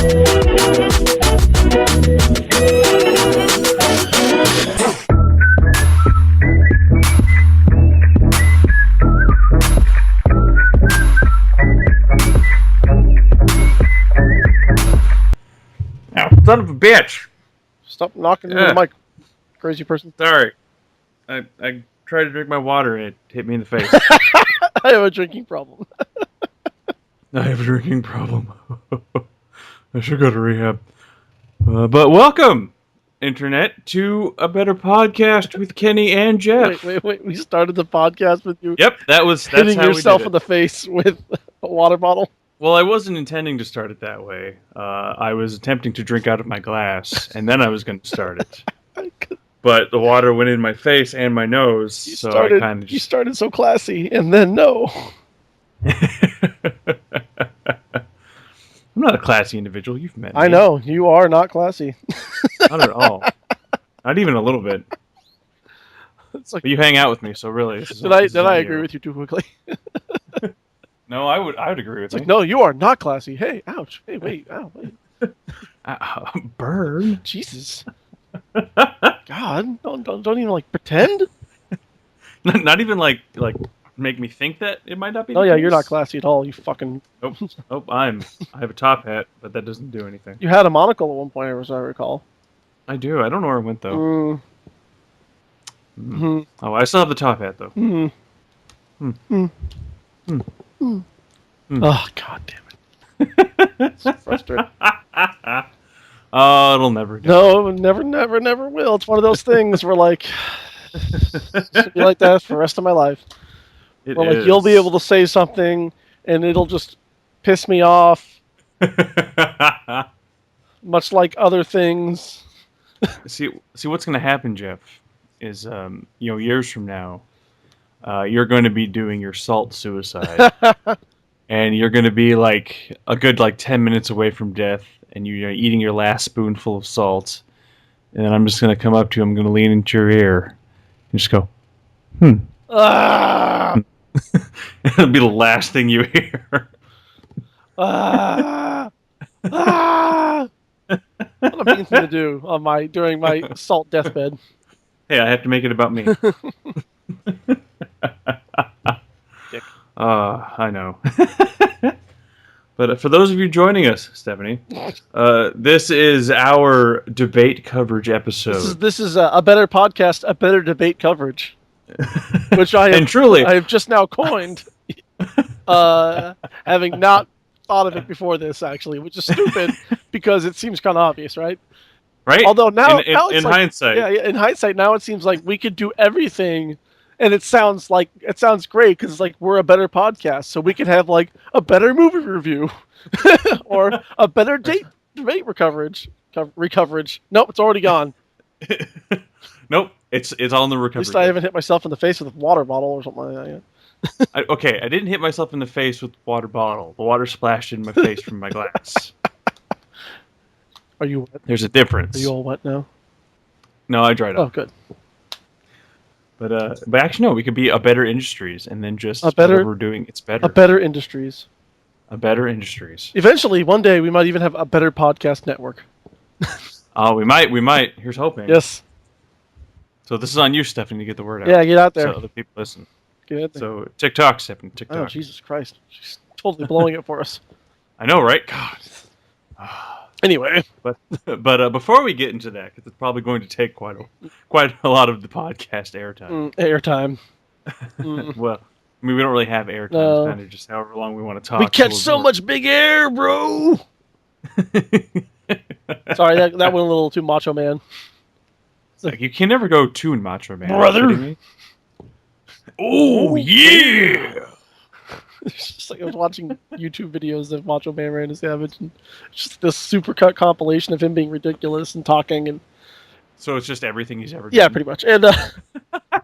Son of a bitch! Stop knocking into the mic, crazy person. Sorry. I tried to drink my water and it hit me in the face. I have a drinking problem. I have a drinking problem. I should go to rehab. But welcome, Internet, to a better podcast with Kenny and Jeff. Wait. We started the podcast with you. Yep, that's hitting how yourself we did in the face with a water bottle. Well, I wasn't intending to start it that way. I was attempting to drink out of my glass, and then I was going to start it. But the water went in my face and my nose, You started so classy, and then no. I'm not a classy individual. You've met me. I know. You are not classy. Not at all. Not even a little bit. It's like, but you hang out with me, so really. Did I agree with you too quickly? No, I would agree with you. Like, no, you are not classy. Hey, ouch. Hey, wait. Ow, wait. Burn. Jesus. God, don't even like pretend. Not even like make me think that it might not be. Oh yeah, you're not classy at all. You fucking. Oh, I have a top hat, but that doesn't do anything. You had a monocle at one point, as I recall. I do. I don't know where it went though. Mm-hmm. Oh, I still have the top hat though. Oh, god damn it. It's frustrating. Oh, it'll never do. No, never will. It's one of those things where, like, it'll be like that for the rest of my life. Like, you'll be able to say something, and it'll just piss me off. Much like other things. See what's going to happen, Jeff, is, years from now, you're going to be doing your salt suicide. And you're going to be like a good 10 minutes away from death, and you're eating your last spoonful of salt. And then I'm just going to come up to you, I'm going to lean into your ear and just go, Ah! It'll be the last thing you hear. Ah! Ah! What a mean thing to do during my salt deathbed. Hey, I have to make it about me. I know. But for those of you joining us, Stephanie, this is our debate coverage episode. This is a better podcast, a better debate coverage, which I have just now coined, having not thought of it before this actually, which is stupid because it seems kind of obvious, right? Right. Although now in hindsight, in hindsight, now it seems like we could do everything. And it sounds great because it's like we're a better podcast, so we could have like a better movie review or a better debate recoverage. Nope, it's already gone. Nope, it's all in the recovery. At least I haven't hit myself in the face with a water bottle or something like that yet. I didn't hit myself in the face with the water bottle. The water splashed in my face from my glass. Are you wet? There's a difference. Are you all wet now? No, I dried up. Oh, good. But actually, no. We could be a better industries, and then just whatever we're doing, it's better. A better industries. A better industries. Eventually, one day, we might even have a better podcast network. Oh, we might. Here's hoping. Yes. So this is on you, Stephanie, to get the word out. Yeah, get out there. So other people listen. Get out there. So TikTok, Stephanie. TikTok. Oh, Jesus Christ! She's totally blowing it for us. I know, right? God. Anyway, but before we get into that, because it's probably going to take quite a lot of the podcast airtime. Airtime. Well, I mean, we don't really have airtime. No. It's kind of just however long we want to talk. We catch so much big air, bro. Sorry, that went a little too Macho Man. Like, you can never go too Macho Man, brother. Oh yeah. It's just like I was watching YouTube videos of Macho Man Randy Savage, and it's just this supercut compilation of him being ridiculous and talking, and so it's just everything he's ever done. Yeah, pretty much. And and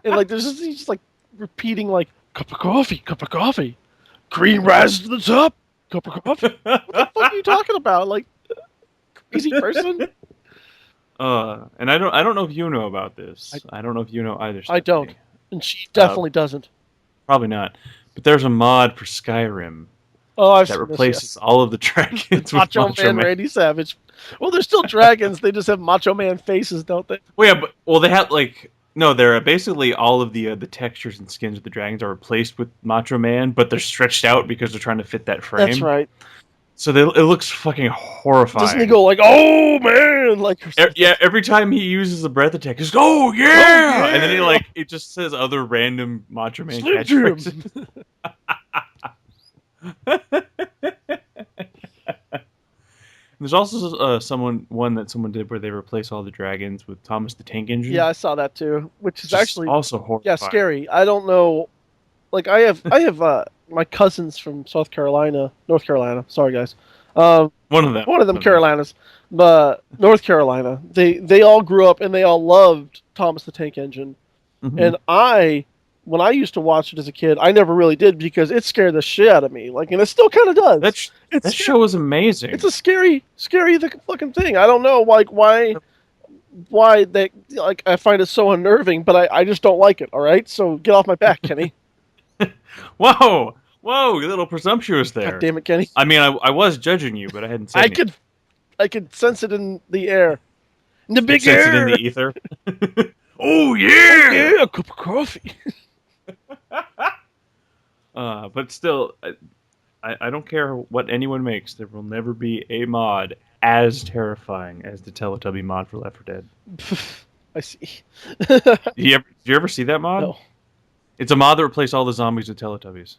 like he's just like repeating like cup of coffee, cream rises to the top, cup of coffee. What the fuck are you talking about? Like crazy person. And I don't know if you know about this. I don't know if you know either. Stephanie. I don't, and she definitely doesn't. Probably not. But there's a mod for Skyrim Oh, I've that seen this, replaces yes. all of the dragons with Macho Macho Man Man. Randy Savage. Well, they're still dragons. They just have Macho Man faces, don't they? Well, yeah, but they have like no, they're basically all of the textures and skins of the dragons are replaced with Macho Man, but they're stretched out because they're trying to fit that That's frame. right. So it looks fucking Doesn't he horrifying. go like, "Oh man," like or something? Yeah, every time he uses a breath attack, he's oh yeah, Oh yeah, and then he like it just says other random Macho Man Slim catchphrases. Jim. There's also one that someone did where they replace all the dragons with Thomas the Tank Engine. Yeah, I saw that too, which is Just actually also horrifying. scary. I don't know. Like I have my cousins from North Carolina. Sorry guys. One of them. One of them Carolinas, but North Carolina. They all grew up and they all loved Thomas the Tank Engine. Mm-hmm. And when I used to watch it as a kid, I never really did because it scared the shit out of me. Like, and it still kind of does. That show was amazing. It's a scary fucking thing. I don't know, like why they like. I find it so unnerving, but I just don't like it. All right, so get off my back, Kenny. Whoa, you're a little presumptuous there. God damn it, Kenny. I mean, I was judging you, but I hadn't said anything. I could sense it in the air, in the big sense air, it in the ether. Oh yeah, a cup of coffee. But still, I don't care what anyone makes. There will never be a mod as terrifying as the Teletubby mod for Left 4 Dead. I see. Did you ever see that mod? No. It's a mod that replaced all the zombies with Teletubbies.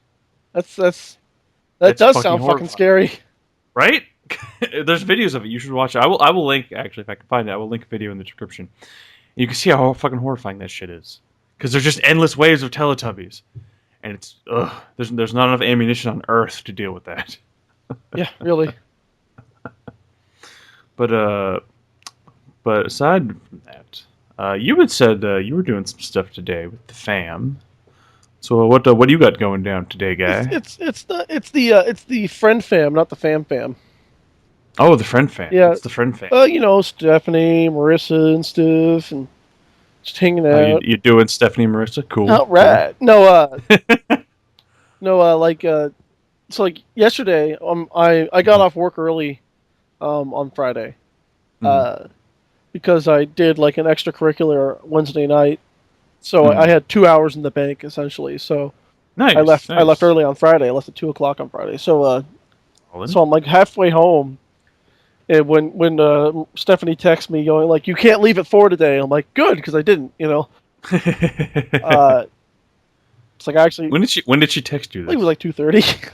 That does sound fucking scary. Right? There's videos of it. You should watch it. I will link, actually, if I can find it. I will link a video in the description. You can see how fucking horrifying that shit is. Because there's just endless waves of Teletubbies. And it's, there's not enough ammunition on Earth to deal with that. Yeah, really. But aside from that, you had said you were doing some stuff today with the fam. So what do you got going down today, guy? It's the friend fam, not the fam. Oh, the friend fam. Yeah, it's the friend fam. Stephanie, Marissa, and stuff, and just hanging out. You doing Stephanie, Marissa? Cool. All right. No, so like yesterday, I got off work early, on Friday, because I did like an extracurricular Wednesday night, so I had 2 hours in the bank essentially. So nice. I left early on Friday. I left at 2:00 on Friday. So I'm like halfway home, and when Stephanie texts me going like, "You can't leave at 4 today," I'm like, "Good," because I didn't, It's like actually. When did she text you this? I think it was like 2:30.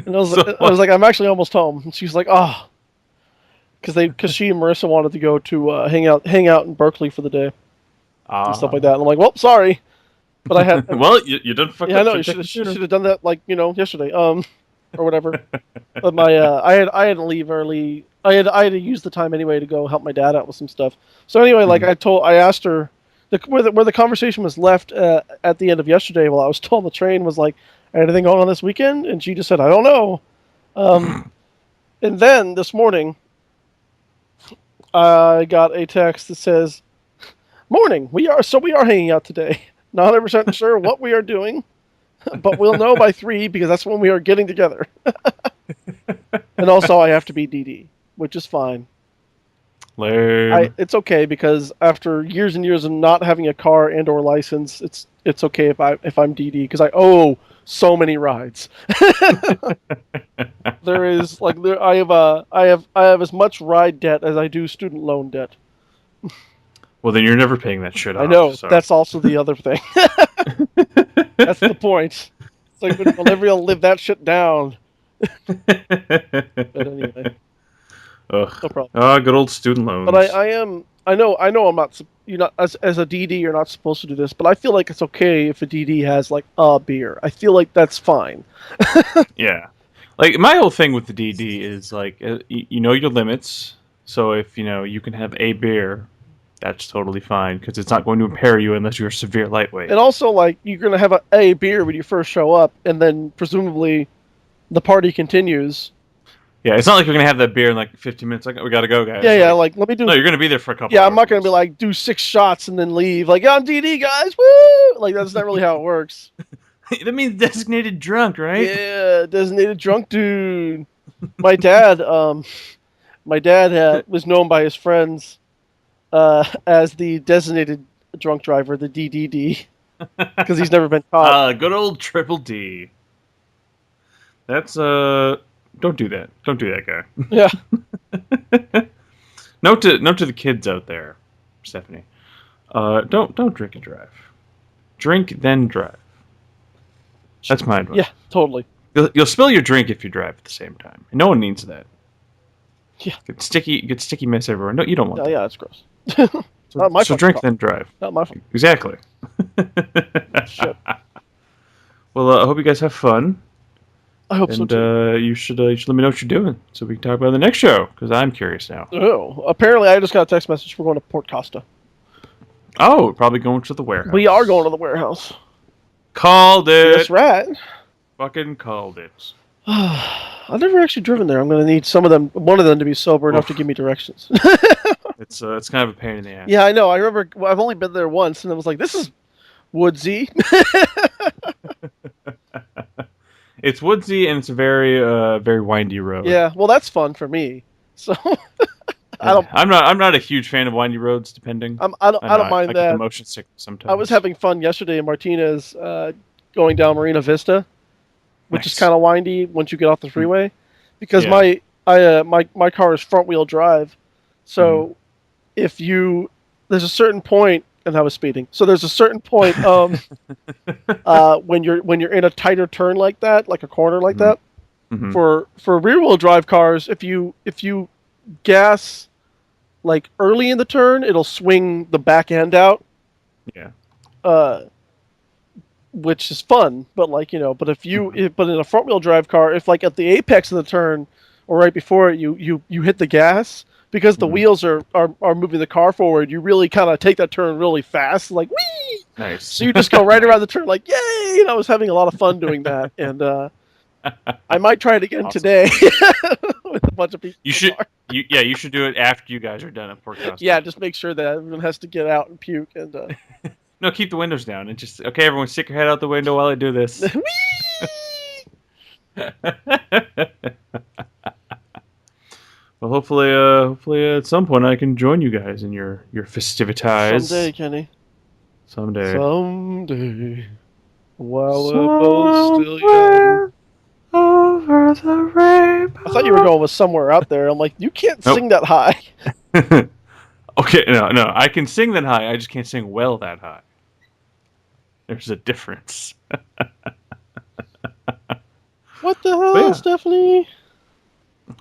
And I was like, I'm actually almost home. And she's like, oh, because she and Marissa wanted to go to hang out in Berkeley for the day and stuff like that. And I'm like, well, sorry, but I had. Well, you done fucked up. I know you should have done that like yesterday, or whatever. But I had to leave early. I had to use the time anyway to go help my dad out with some stuff. So anyway, like I asked her. Where the conversation was left at the end of yesterday, while I was still on the train, was like, anything going on this weekend? And she just said, I don't know. And then this morning, I got a text that says, "Morning, we are hanging out today. Not 100% sure what we are doing, but we'll know by 3 because that's when we are getting together." And also, I have to be DD, which is fine. It's okay because after years and years of not having a car and or license, it's okay if I'm DD because I owe so many rides. There is like I have as much ride debt as I do student loan debt. Well, then you're never paying that shit off. I know. So. That's also the other thing. That's the point. It's like we'll never live that shit down. But anyway. Ugh. No problem. Oh, good old student loans. But I know I'm not, as a DD you're not supposed to do this, but I feel like it's okay if a DD has like a beer. I feel like that's fine. Yeah. Like my whole thing with the DD is like you know your limits. So if you can have a beer, that's totally fine because it's not going to impair you unless you're a severe lightweight. And also like you're going to have a beer when you first show up and then presumably the party continues. Yeah, it's not like you're going to have that beer in like 15 minutes. Like, we got to go, guys. Yeah, like, let me do... No, you're going to be there for a couple hours. Yeah, I'm not going to be like, do 6 shots and then leave. Like, yeah, I'm DD, guys, woo! Like, that's not really how it works. That means designated drunk, right? Yeah, designated drunk dude. My dad, was known by his friends as the designated drunk driver, the DDD, because he's never been caught. Good old Triple D. That's don't do that. Don't do that, Yeah, guy. Note to the kids out there, Stephanie. Don't drink and drive. Drink then drive. That's my advice. yeah, totally. You'll spill your drink if you drive at the same time. And no one needs that. Yeah, Get sticky mess everywhere. No, you don't want that. yeah, that's gross. So, Not my so fucking drink fault. then drive. Not my fault. Exactly. Shit. Well, I hope you guys have fun. I hope so And too. you should let me know what you're doing so we can talk about the next show because I'm curious now. Oh, apparently I just got a text message. We're going to Port Costa. Oh, probably going to the warehouse. We are going to the warehouse. Called it. That's right. Fucking called it. I've never actually driven there. I'm going to need one of them to be sober enough to give me directions. It's kind of a pain in the ass. Yeah, I know. I remember I've only been there once, and I was like, this is woodsy. It's woodsy and it's a very windy road. Yeah, well, that's fun for me. So I'm not a huge fan of windy roads. Depending, I don't mind I that. get the motion sick sometimes. I was having fun yesterday in Martinez, going down Marina Vista, which is Nice. kind of windy once you get off the freeway, because Yeah. my car is front wheel drive, so there's a certain point, and I was speeding, so there's a certain point when you're in a tighter turn like that, like a corner like that, Mhm. for rear wheel drive cars, if you gas like early in the turn, it'll swing the back end out. Yeah. Which is fun, but but but in a front wheel drive car, if like at the apex of the turn or right before it, you hit the gas, because the wheels are moving the car forward, you really kind of take that turn really fast, like whee. Nice. So you just go right around the turn, like yay! And I was having a lot of fun doing that, and I might try it again Awesome. today with a bunch of people. You should. You should do it after you guys are done at Port Costa. Yeah, just make sure that everyone has to get out and puke and. No, keep the windows down and just okay. Everyone, stick your head out the window while I do this. Well, hopefully at some point I can join you guys in your festivities. Someday, Kenny. Someday. Someday. While we're both still young. Over the rainbow. I thought you were going with somewhere out there. I'm like, you can't Nope. sing that high. Okay, no, I can sing that high. I just can't sing well that high. There's a difference. What the hell, Yeah. Stephanie?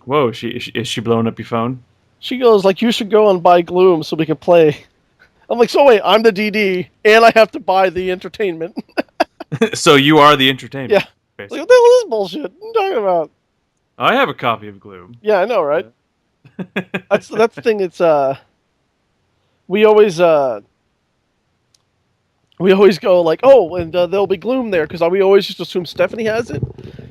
Whoa, is she blowing up your phone? She goes like, you should go and buy Gloom so we can play. I'm like, so wait, I'm the DD and I have to buy the entertainment. So you are the entertainment. Yeah. Like, Basically. what the hell is this bullshit? What are you talking about? I have a copy of Gloom. Yeah, I know, right? That's the thing. It's we always go like, oh, and there'll be Gloom there, because we always just assume Stephanie has it,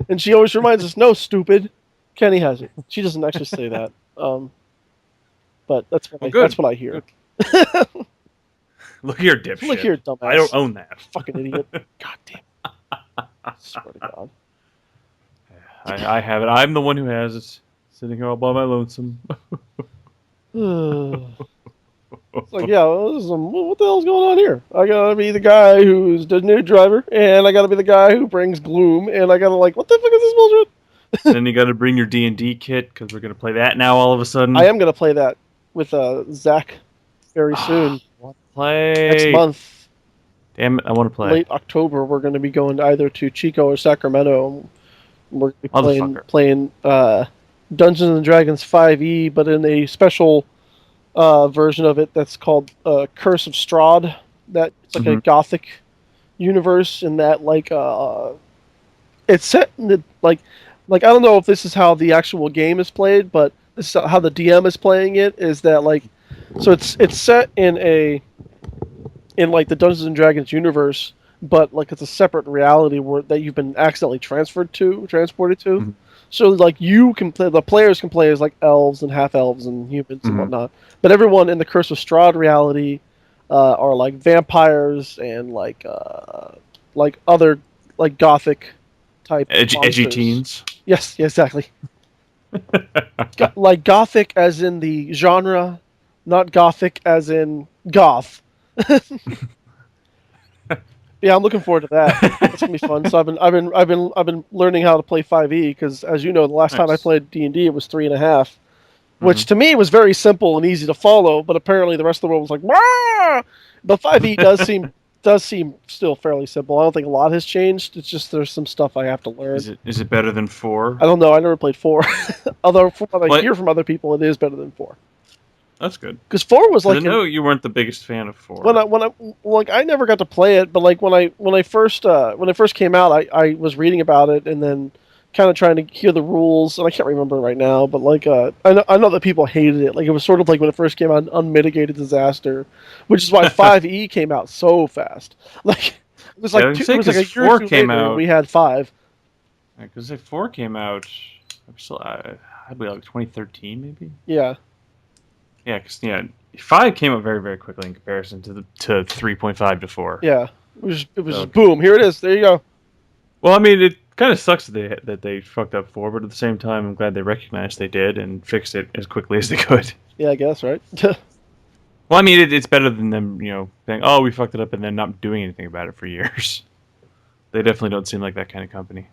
and she always reminds us, no, stupid, Kenny has it. She doesn't actually say that, but that's what that's what I hear. Look here, dipshit. Look here, dumbass. I don't own that. Fucking idiot. God damn. I swear to God. I have it. I'm the one who has it. Sitting here all by my lonesome. It's like, yeah, what the hell's going on here? I gotta be the guy who's the new driver, and I gotta be the guy who brings Gloom, and I gotta what the fuck is this bullshit? Then you got to bring your D&D kit because we're gonna play that now. All of a sudden, I am gonna play that with Zach very soon. play Next month, Damn it, I want to play. late October, we're gonna be going either to Chico or Sacramento. We're gonna be playing Dungeons and Dragons 5e, but in a special version of it that's called Curse of Strahd. That it's like a gothic universe, in that it's set in the like I don't know if this is how the actual game is played, but this is how the DM is playing it. Is that so it's set in the Dungeons and Dragons universe, but it's a separate reality that you've been accidentally transported to. Mm-hmm. So you can play, the players can play as elves and half elves and humans and whatnot, but everyone in the Curse of Strahd reality are vampires and other like gothic type Edgy monsters. teens. Yes, yeah, exactly. Like gothic as in the genre, not gothic as in goth. Yeah, I'm looking forward to that. That's gonna be fun. So I've been learning how to play 5e because, as you know, the last time I Nice. played D&D, it was 3.5, Hmm. which to me was very simple and easy to follow. But apparently, the rest of the world was like, "Wah!" But 5e does seem still fairly simple. I don't think a lot has changed. It's just there's some stuff I have to learn. Is it better than 4? I don't know. I never played 4, although from what I What? hear from other people, it is better than 4. That's good. Because 4 was Because I like know you weren't the biggest fan of when 4. I like I never got to play it, but like when I first came out, I was reading about it and then kind of trying to hear the rules, and I can't remember right now, but like I know that people hated it. Like it was sort of like when it first came out, an unmitigated disaster, which is why 5e came out so fast. Like Yeah, I was it gonna was say like a because year or 4 two came later out. we had 5. Because if 4 came out, I'm still, I'd be like 2013 maybe. Yeah, Yeah, because 5 came out very very quickly in comparison to 3.5 to 4. yeah. It was So just boom. Here it is. There you go. well, I mean, it kind of sucks that they fucked up 4, but at the same time, I'm glad they recognized they did and fixed it as quickly as they could. Yeah, I guess right. Well, I mean, it's better than them, saying, "Oh, we fucked it up," and then not doing anything about it for years. They definitely don't seem like that kind of company.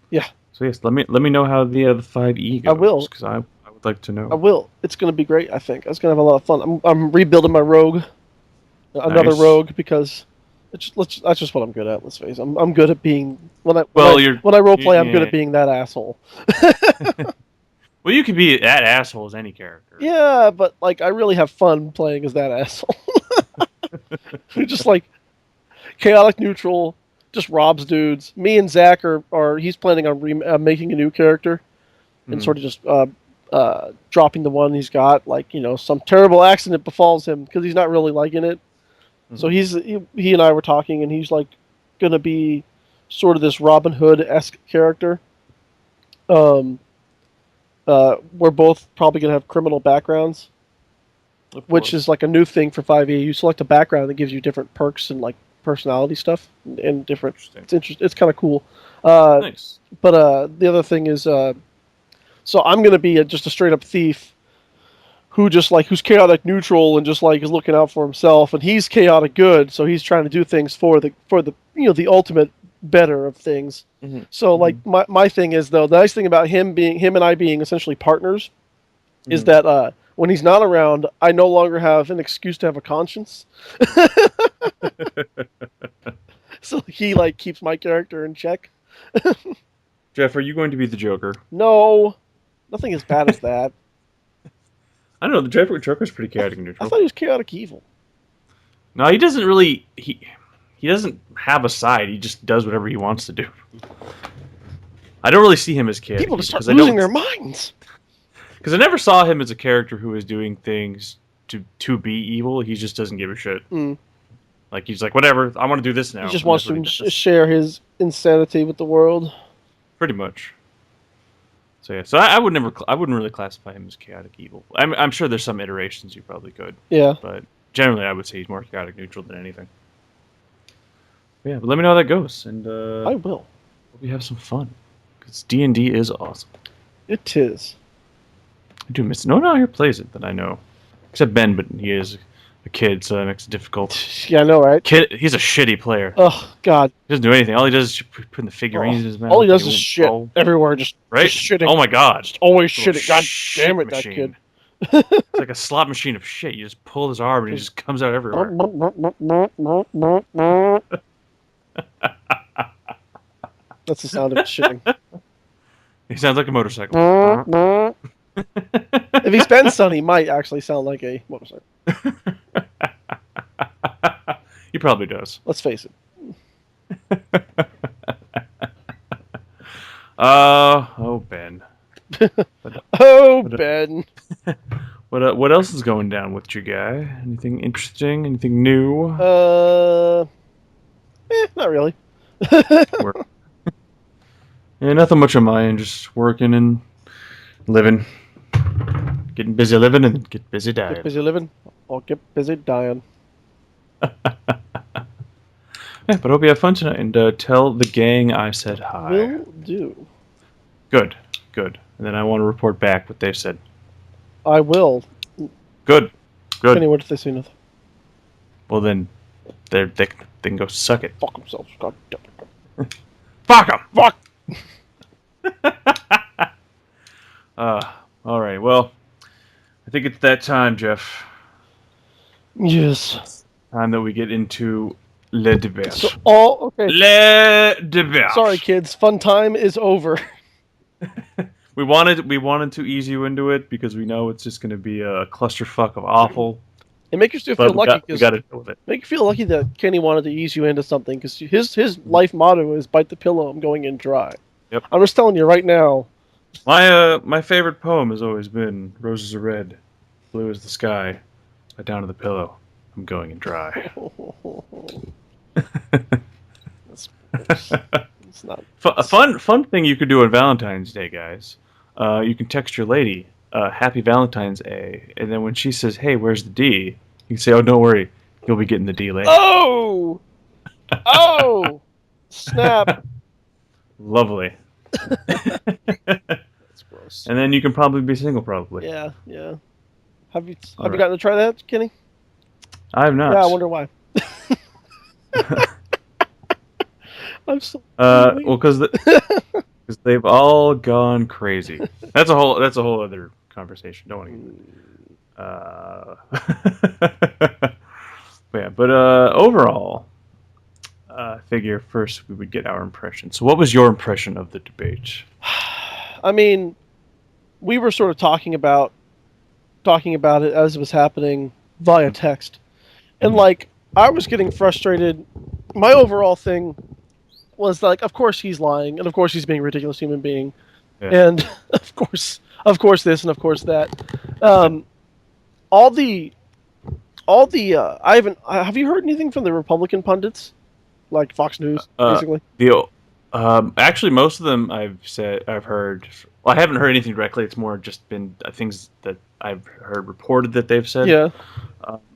Yeah, So yes, let me know how the 5e I goes, will. because I would like to I know. will. It's gonna be great. I think it's gonna have a lot of fun. I'm rebuilding my rogue, another Nice. rogue because that's just what I'm good at. Let's face it. I'm good at being when I when I Well, you're when I role play. I'm good yeah. at being that asshole. Well, you could be that asshole as any character. Yeah, but like I really have fun playing as that asshole. Who just like chaotic neutral, just robs dudes. Me and Zach are he's planning on making a new character and Hmm. sort of just dropping the one he's got. Like some terrible accident befalls him because he's not really liking it. So Hmm. he and I were talking, and he's like gonna be sort of this Robin Hood esque character. Um, we're both probably gonna have criminal backgrounds, Of which is course. like a new thing for 5e. You select a background that gives you different perks and like personality stuff and different. Interesting. It's interesting. It's kind of cool. Uh, Nice. but the other thing is, so I'm gonna be just a straight up thief who just like who's chaotic neutral and just like is looking out for himself, and he's chaotic good, so he's trying to do things for the the ultimate better of things. Hmm. So like Hmm. my thing is though the nice thing about him and I being essentially partners is Hmm. that when he's not around, I no longer have an excuse to have a conscience. So he like keeps my character in check. Jeff, are you going to be the Joker? No, nothing as bad as that. I don't know. The Joker's pretty chaotic I neutral. thought he was chaotic evil. No, he doesn't really. He doesn't have a side. He just does whatever he wants to do. I don't really see him as chaotic People evil just start because I losing don't their minds. because I never saw him as a character who was doing things to be evil. He just doesn't give a shit. Mm. Like he's like, whatever. I want to do this He now, just and wants that's what he to does. share his insanity with the world. Pretty much. So yeah. So I wouldn't really classify him as chaotic evil. I'm sure there's some iterations you probably could, Yeah, but generally I would say he's more chaotic neutral than anything. But yeah, but let me know how that goes, and I will. hope we have some fun. Because D&D is awesome. It is. I do miss it. No one out here plays it that I know. Except Ben, but he is a kid, so that makes it difficult. Yeah, I know, right? Kid, he's a shitty player. Oh God. He doesn't do anything. All he does is put the figurines in his mouth. All he does and is won't shit roll. everywhere, just Right? shitting. Oh my god. Just always Little shitting. God shit damn it, that machine. kid. It's like a slot machine of shit. You just pull his arm and he just comes out everywhere. That's the sound of it shitting. He sounds like a motorcycle. If he's Ben's son, he might actually sound like a motorcycle. He probably does. Let's face it. Oh Ben. Oh, What, Ben. what else is going down with you, guy? Anything interesting? Anything new? Not really. Work. Yeah, nothing much on my end. Just working and living, getting busy living and get busy Get dying. busy living, or get busy dying. Yeah, but I hope you have fun tonight, and tell the gang I said hi. Will do. Good, good. And then I want to report back what they said. I will. Good, good. Kenny, what did they say? Nothing. Well then, they can go suck it. Fuck themselves. God damn it. Fuck them. Fuck. All right. Well, I think it's that time, Jeff. Yes. Time that we get into le debate. So okay. Le debate. Sorry, kids. Fun time is over. We wanted to ease you into it because we know it's just going to be a clusterfuck of awful. It makes you feel lucky. We got to deal with it. Make you feel lucky that Kenny wanted to ease you into something because his life motto is "bite the pillow, I'm going in dry." Yep. I'm just telling you right now. My favorite poem has always been "Roses are red, blue is the sky, bite down to the pillow, I'm going in dry." It's not A fun thing you could do on Valentine's Day, guys. You can text your lady, "Happy Valentine's Day," and then when she says, "Hey, where's the D?" you can say, "Oh, don't worry, you'll be getting the D later." Oh, snap! Lovely. That's gross. And then you can probably be single, probably. Yeah. Have you gotten to try that, Kenny? I have not. Yeah, I wonder why. I'm so. Well, because they've all gone crazy. That's a whole other conversation. Don't want to get but overall, I figure first we would get our impression. So what was your impression of the debate? I mean, we were sort of talking about it as it was happening via text, and like I was getting frustrated. My overall thing was like, of course he's lying, and of course he's being a ridiculous human being, and of course this and of course that. All the I haven't. Have you heard anything from the Republican pundits, like Fox News, basically? Actually, most of them I've heard. Well, I haven't heard anything directly. It's more just been things that I've heard reported that they've said. Yeah.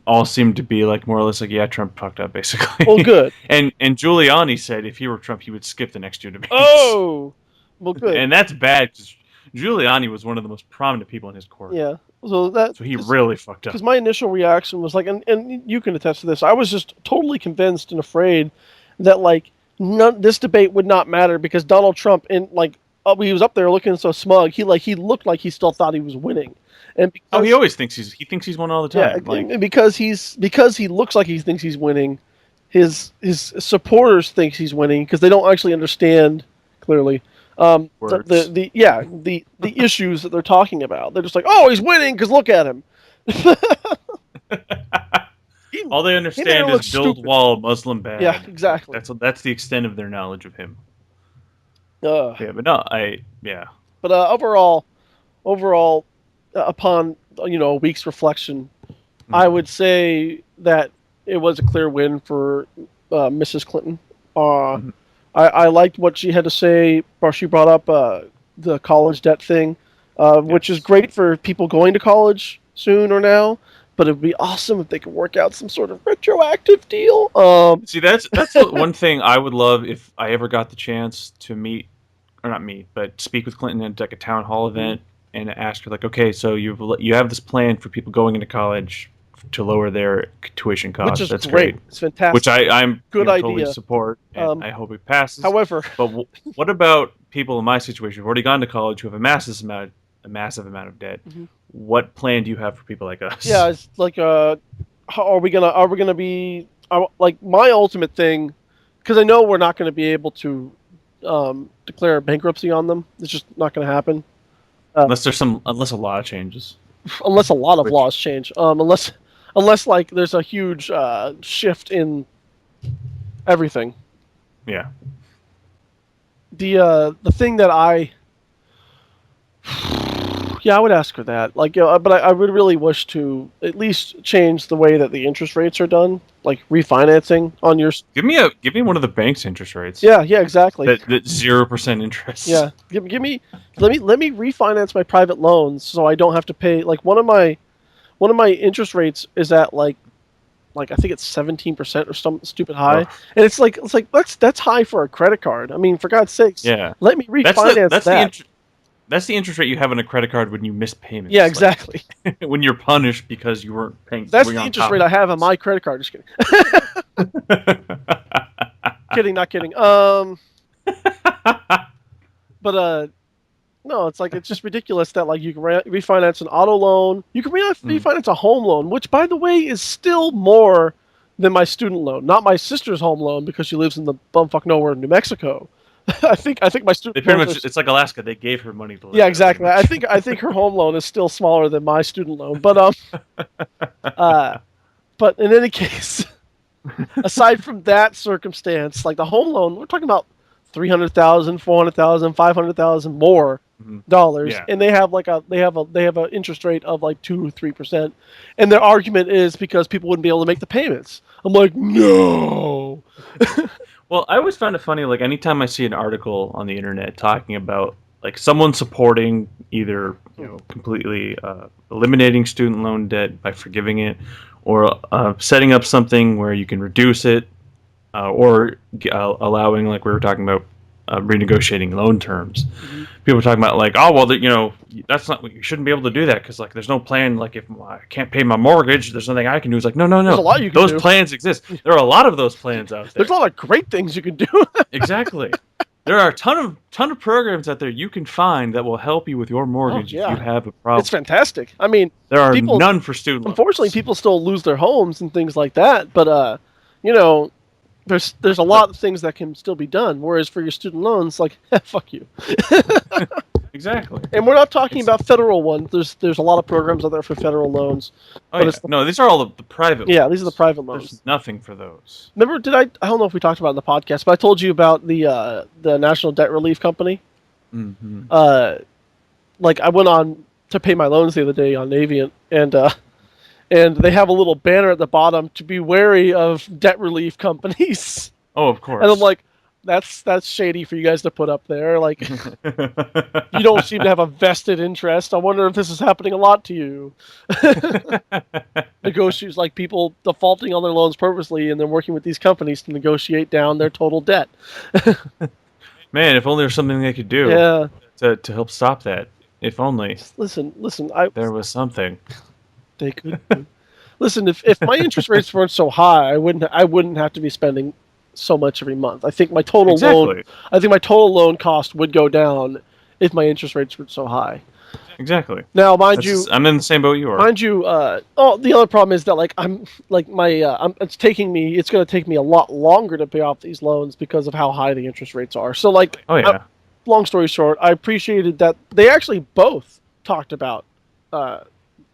All seem to be like more or less like, yeah, Trump fucked up, basically. Well, good. and Giuliani said if he were Trump, he would skip the next two debates. Oh, well, good. And that's bad because Giuliani was one of the most prominent people in his court. Yeah. So he really fucked up. Because my initial reaction was like, and you can attest to this, I was just totally convinced and afraid that like this debate would not matter because Donald Trump he was up there looking so smug. He looked like he still thought he was winning. And he always thinks he's won all the time. Yeah, and because he looks like he thinks he's winning, his supporters think he's winning because they don't actually understand clearly the issues that they're talking about. They're just like, oh, he's winning because look at him. All they understand is build wall, Muslim bad. Yeah, exactly. That's the extent of their knowledge of him. But overall, upon a week's reflection, I would say that it was a clear win for Mrs. Clinton. I liked what she had to say. She brought up the college debt thing, which is great for people going to college soon or now. But it would be awesome if they could work out some sort of retroactive deal. See, that's one thing I would love if I ever got the chance to meet, or not meet, but speak with Clinton at like a town hall event and ask her like, okay, so you have this plan for people going into college to lower their tuition costs. Which is that's great. It's fantastic. Which I'm good idea. Totally support, and I hope it passes. However, but what about people in my situation who've already gone to college who have a massive amount of debt? Mm-hmm. What plan do you have for people like us? Yeah, it's like, are we gonna be like my ultimate thing? Because I know we're not going to be able to declare bankruptcy on them. It's just not going to happen. Unless a lot changes. Unless a lot of laws change. Unless like there's a huge shift in everything. Yeah. The thing that I would ask for that. Like, but I would really wish to at least change the way that the interest rates are done, like refinancing on your. Give me one of the bank's interest rates. Yeah, exactly. That 0% interest. Yeah, let me refinance my private loans so I don't have to pay. Like one of my interest rates is at like like I think it's 17% or some stupid high, Ugh. and it's like that's high for a credit card. I mean, for God's sakes, Yeah. let me refinance that. That's the interest rate you have on a credit card when you miss payments. Yeah, exactly. Like, when you're punished because you weren't paying. That's the interest rate I have on my credit card. Just kidding. Kidding, not kidding. But no, it's like it's just ridiculous that like you can refinance an auto loan, you can refinance a home loan, which by the way is still more than my student loan. Not my sister's home loan because she lives in the bumfuck nowhere in New Mexico. I think my student. They pretty much it's like Alaska. They gave her money to live. Yeah, exactly. I think her home loan is still smaller than my student loan, but but in any case, aside from that circumstance, like the home loan, we're talking about $300,000, $400,000, $500,000 more dollars, and they have an interest rate of like 2-3%, and their argument is because people wouldn't be able to make the payments. I'm like, no. Well, I always find it funny, like anytime I see an article on the internet talking about like someone supporting either completely eliminating student loan debt by forgiving it, or setting up something where you can reduce it, or allowing, like we were talking about, renegotiating loan terms. Mm-hmm. People are talking about like, oh well, that's not, you shouldn't be able to do that because like there's no plan. Like if I can't pay my mortgage, there's nothing I can do. It's like no. There's a lot you can those do. Plans exist. There are a lot of those plans out there. There's a lot of great things you can do. Exactly. There are a ton of programs out there you can find that will help you with your mortgage if you have a problem. It's fantastic. I mean, there are none for student loans. Unfortunately, people still lose their homes and things like that. But there's a lot of things that can still be done. Whereas for your student loans, like fuck you. Exactly. And we're not talking about federal ones. There's a lot of programs out there for federal loans. Oh yeah. No, these are all the private ones. Yeah, these are the private loans. There's nothing for those. Remember, I don't know if we talked about it in the podcast, but I told you about the National Debt Relief Company. Mm-hmm. Like I went on to pay my loans the other day on Navient, and they have a little banner at the bottom to be wary of debt relief companies. Oh, of course. And I'm like, that's shady for you guys to put up there. Like, you don't seem to have a vested interest. I wonder if this is happening a lot to you. Negotiates, like people defaulting on their loans purposely and then working with these companies to negotiate down their total debt. Man, if only there was something they could do to help stop that. If only. Listen. There was something. They could. Listen, if my interest rates weren't so high, I wouldn't have to be spending so much every month. I think my total loan cost would go down if my interest rates were so high. Exactly. Now, mind you, I'm in the same boat you are. Mind you, the other problem is that like it's going to take me a lot longer to pay off these loans because of how high the interest rates are. So like, long story short, I appreciated that they actually both talked about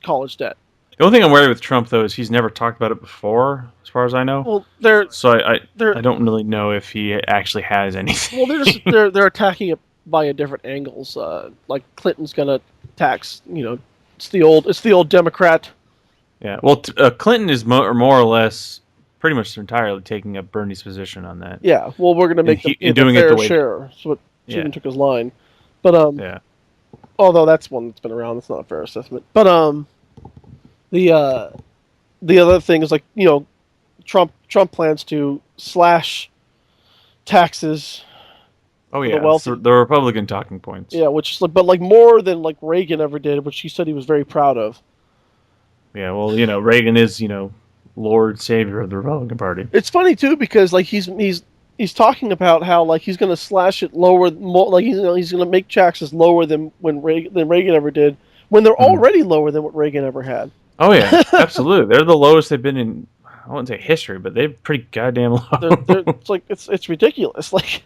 college debt. The only thing I'm wary with Trump, though, is he's never talked about it before, as far as I know. Well, I don't really know if he actually has anything. Well, they're attacking it by different angles. Like Clinton's gonna tax. It's the old Democrat. Yeah. Well, Clinton is more or less pretty much entirely taking up Bernie's position on that. Yeah. Well, we're gonna make the fair share. That's what Stephen took his line. But although that's one that's been around, that's not a fair assessment. But the other thing is like Trump plans to slash taxes. Oh yeah, the Republican talking points. Yeah, but more than like Reagan ever did, which he said he was very proud of. Yeah, well, Reagan is Lord Savior of the Republican Party. It's funny too because like he's talking about how like he's going to slash it lower, like he's going to make taxes lower than Reagan ever did, when they're already lower than what Reagan ever had. Oh yeah, absolutely. They're the lowest they've been in, I wouldn't say history, but they're pretty goddamn low. It's ridiculous. Like,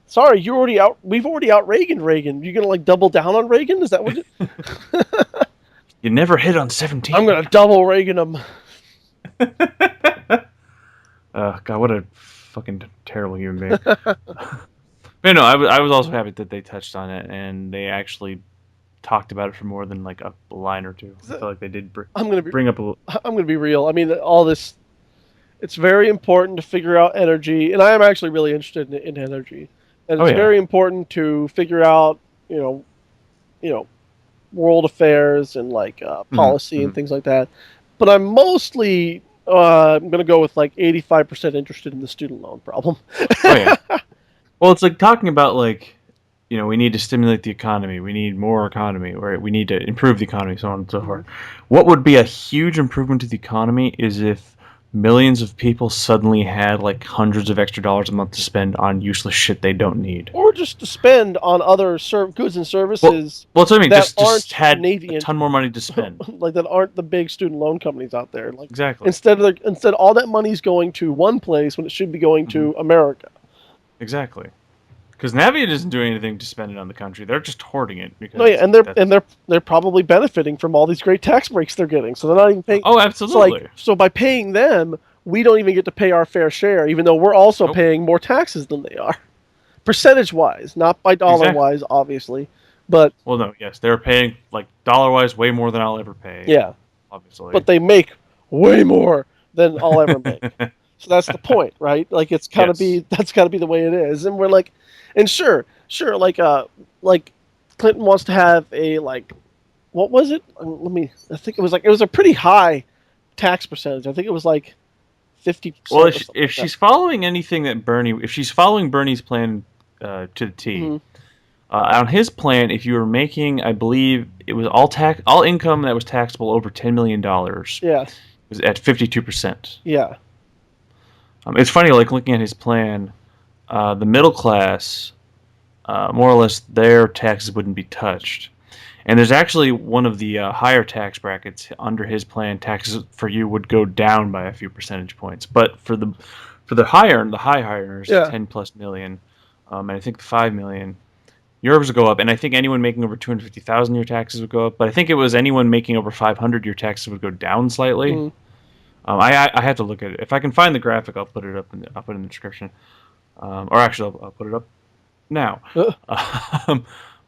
sorry, we've already out Reagan. You gonna like double down on Reagan? Is that what? You never hit on 17. I'm gonna double Reagan him. God, what a fucking terrible human being. But no, I was also happy that they touched on it and they actually talked about it for more than like a line or two. I feel like they did bring up a little. I'm going to be real. I mean, all this, it's very important to figure out energy, and I am actually really interested in energy. And it's very important to figure out, world affairs and like policy and things like that. But I'm mostly I'm gonna go with like 85% interested in the student loan problem. Oh yeah. Well, it's like talking about like, we need to stimulate the economy. We need more economy, right? We need to improve the economy, so on and so forth. What would be a huge improvement to the economy is if millions of people suddenly had like hundreds of extra dollars a month to spend on useless shit they don't need. Or just to spend on other goods and services That's what I mean. that Just aren't had Navy a ton more money to spend. like that aren't the big student loan companies out there. Like Exactly. instead all that money's going to one place when it should be going to America. Exactly. Because Navient isn't doing anything to spend it on the country; they're just hoarding it. Because No, yeah, and they're probably benefiting from all these great tax breaks they're getting. So they're not even paying. Oh, absolutely. So by paying them, we don't even get to pay our fair share, even though we're also paying more taxes than they are, percentage wise, not by dollar wise, obviously. But well, no, yes, they're paying like dollar wise way more than I'll ever pay. Yeah, obviously. But they make way more than I'll ever make. So that's the point, right? Like that's got to be the way it is. And we're like. And sure, like Clinton wants to have a what was it? I think it was a pretty high tax percentage. I think it was like 50%. Well, if she's following anything if she's following Bernie's plan to the T, on his plan, if you were making, I believe it was all income that was taxable over $10 million. Yes. Was at 52%. Yeah. It's funny, like looking at his plan. The middle class, more or less, their taxes wouldn't be touched. And there's actually one of the higher tax brackets under his plan. Taxes for you would go down by a few percentage points, but for the high earners, 10 plus million, and I think the 5 million, yours would go up. And I think anyone making over 250,000, your taxes would go up. But I think it was anyone making over 500, your taxes would go down slightly. I have to look at it. If I can find the graphic, I'll put it up. I'll put it in the description. Or actually, I'll put it up now.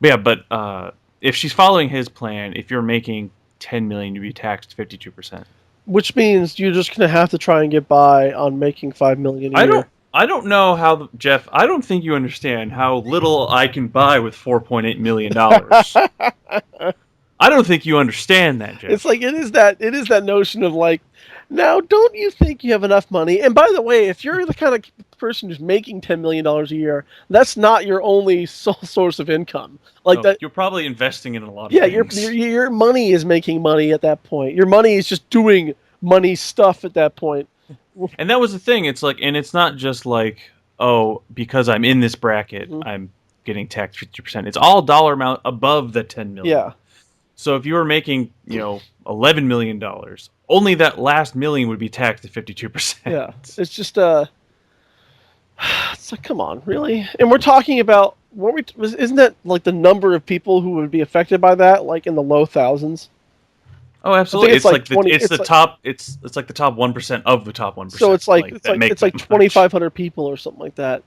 But if she's following his plan, if you're making 10 million, you'd be taxed 52%. Which means you're just gonna have to try and get by on making 5 million a year. I don't know how, Jeff. I don't think you understand how little I can buy with $4.8 million. I don't think you understand that, Jeff. It's like it is that notion of like, now don't you think you have enough money? And by the way, if you're the kind of person who's making $10 million a year, that's not your only sole source of income. You're probably investing in a lot of things. Your money is making money at that point. Your money is just doing money stuff at that point. And that was the thing. It's like, and it's not just like, oh, because I'm in this bracket, I'm getting taxed 50%. It's all dollar amount above the 10 million. Yeah. So if you were making, $11 million, only that last million would be taxed at 52%. Yeah. It's just it's like, come on, really? And we're talking about isn't that like the number of people who would be affected by that, like in the low thousands? Oh, absolutely. It's like the top 1% of the top 1%. So it's like 2,500 people or something like that.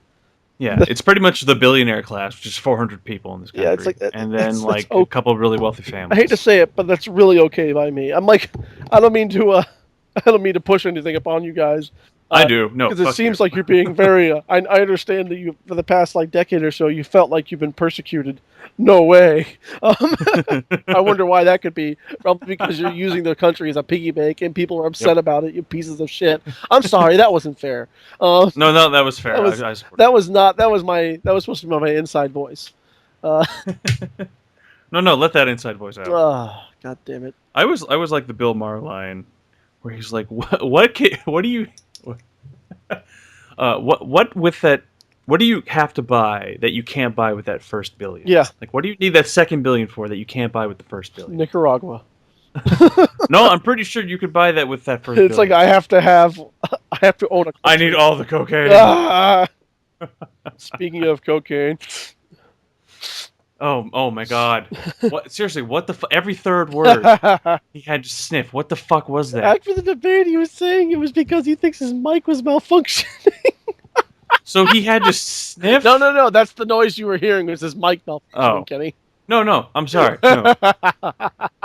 Yeah, it's pretty much the billionaire class, which is 400 people in this country. Yeah, it's like and then a couple of really wealthy families. I hate to say it, but that's really okay by me. I'm like, I don't mean to push anything upon you guys. I do, no, because it seems like you're being very. I understand that you, for the past decade or so, you felt like you've been persecuted. No way. I wonder why that could be. Probably because you're using the country as a piggy bank, and people are upset about it. You pieces of shit. I'm sorry, that wasn't fair. No, that was fair. That was not. That was supposed to be my inside voice. No, let that inside voice out. God damn it. I was like the Bill Maher line, where he's like, what do you, what with that? What do you have to buy that you can't buy with that first billion? Yeah. Like, what do you need that second billion for that you can't buy with the first billion? Nicaragua. No, I'm pretty sure you could buy that with that first billion. It's like I have to own a country. I need all the cocaine. Speaking of cocaine. Oh my God! What, seriously? What the? Every third word he had to sniff. What the fuck was that? After the debate, he was saying it was because he thinks his mic was malfunctioning. So he had to sniff? No. That's the noise you were hearing. Was his mic malfunctioning, Kenny? No. I'm sorry. No.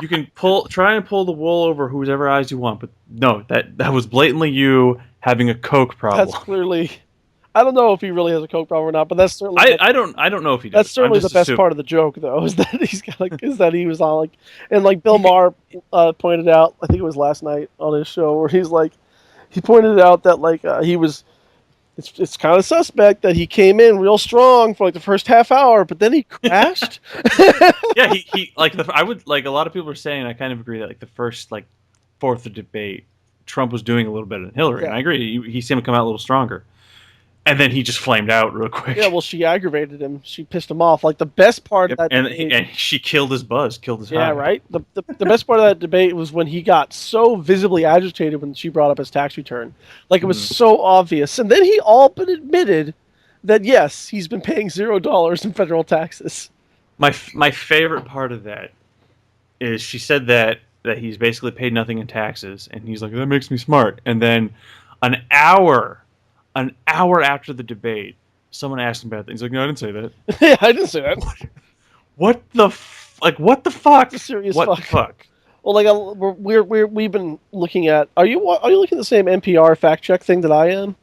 You can try and pull the wool over whoever eyes you want, but no, that was blatantly you having a coke problem. That's clearly. I don't know if he really has a coke problem or not, but that's certainly. I don't know if he does. That's certainly the best part of the joke, though, is that he was on Bill Maher pointed out. I think it was last night on his show where he's like, he pointed out that like he was. It's kind of suspect that he came in real strong for like the first half hour, but then he crashed. Yeah, he like I would like a lot of people are saying. I kind of agree that like the first like fourth of debate, Trump was doing a little better than Hillary, and I agree. He seemed to come out a little stronger, and then he just flamed out real quick. Yeah, well, she aggravated him. She pissed him off. Like the best part of that debate, and she killed his buzz, killed his high. Yeah, right. The best part of that debate was when he got so visibly agitated when she brought up his tax return. Like it was so obvious, and then he all but admitted that yes, he's been paying $0 in federal taxes. My favorite part of that is she said that he's basically paid nothing in taxes, and he's like, that makes me smart. And then an hour after the debate, someone asked him about that. He's like, no, I didn't say that. Yeah, I didn't say that. What the fuck? Serious what fuck. The fuck? Well, like we've been looking at. Are you looking at the same NPR fact check thing that I am?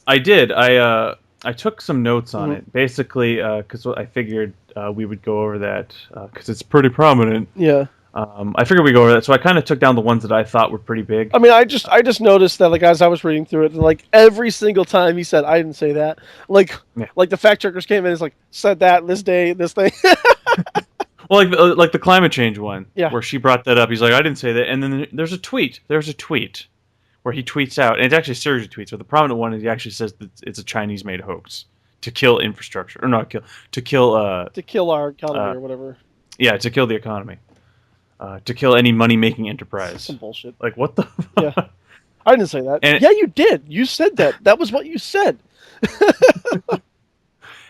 I did. I took some notes on it, basically, because I figured we would go over that because it's pretty prominent. Yeah. I figured we'd go over that, so I kind of took down the ones that I thought were pretty big. I mean, I just noticed that, like, as I was reading through it, and, like, every single time he said, I didn't say that. Like, like the fact checkers came in and it's like, said that, this day, this thing. Well, like the climate change one, yeah, where she brought that up. He's like, I didn't say that. And then there's a tweet where he tweets out, and it's actually a series of tweets. So the prominent one is he actually says that it's a Chinese-made hoax to kill infrastructure, or not kill, to kill our economy or whatever. Yeah, to kill the economy. To kill any money-making enterprise. Some bullshit. Like, what the... Yeah. I didn't say that. And yeah, you did. You said that. That was what you said.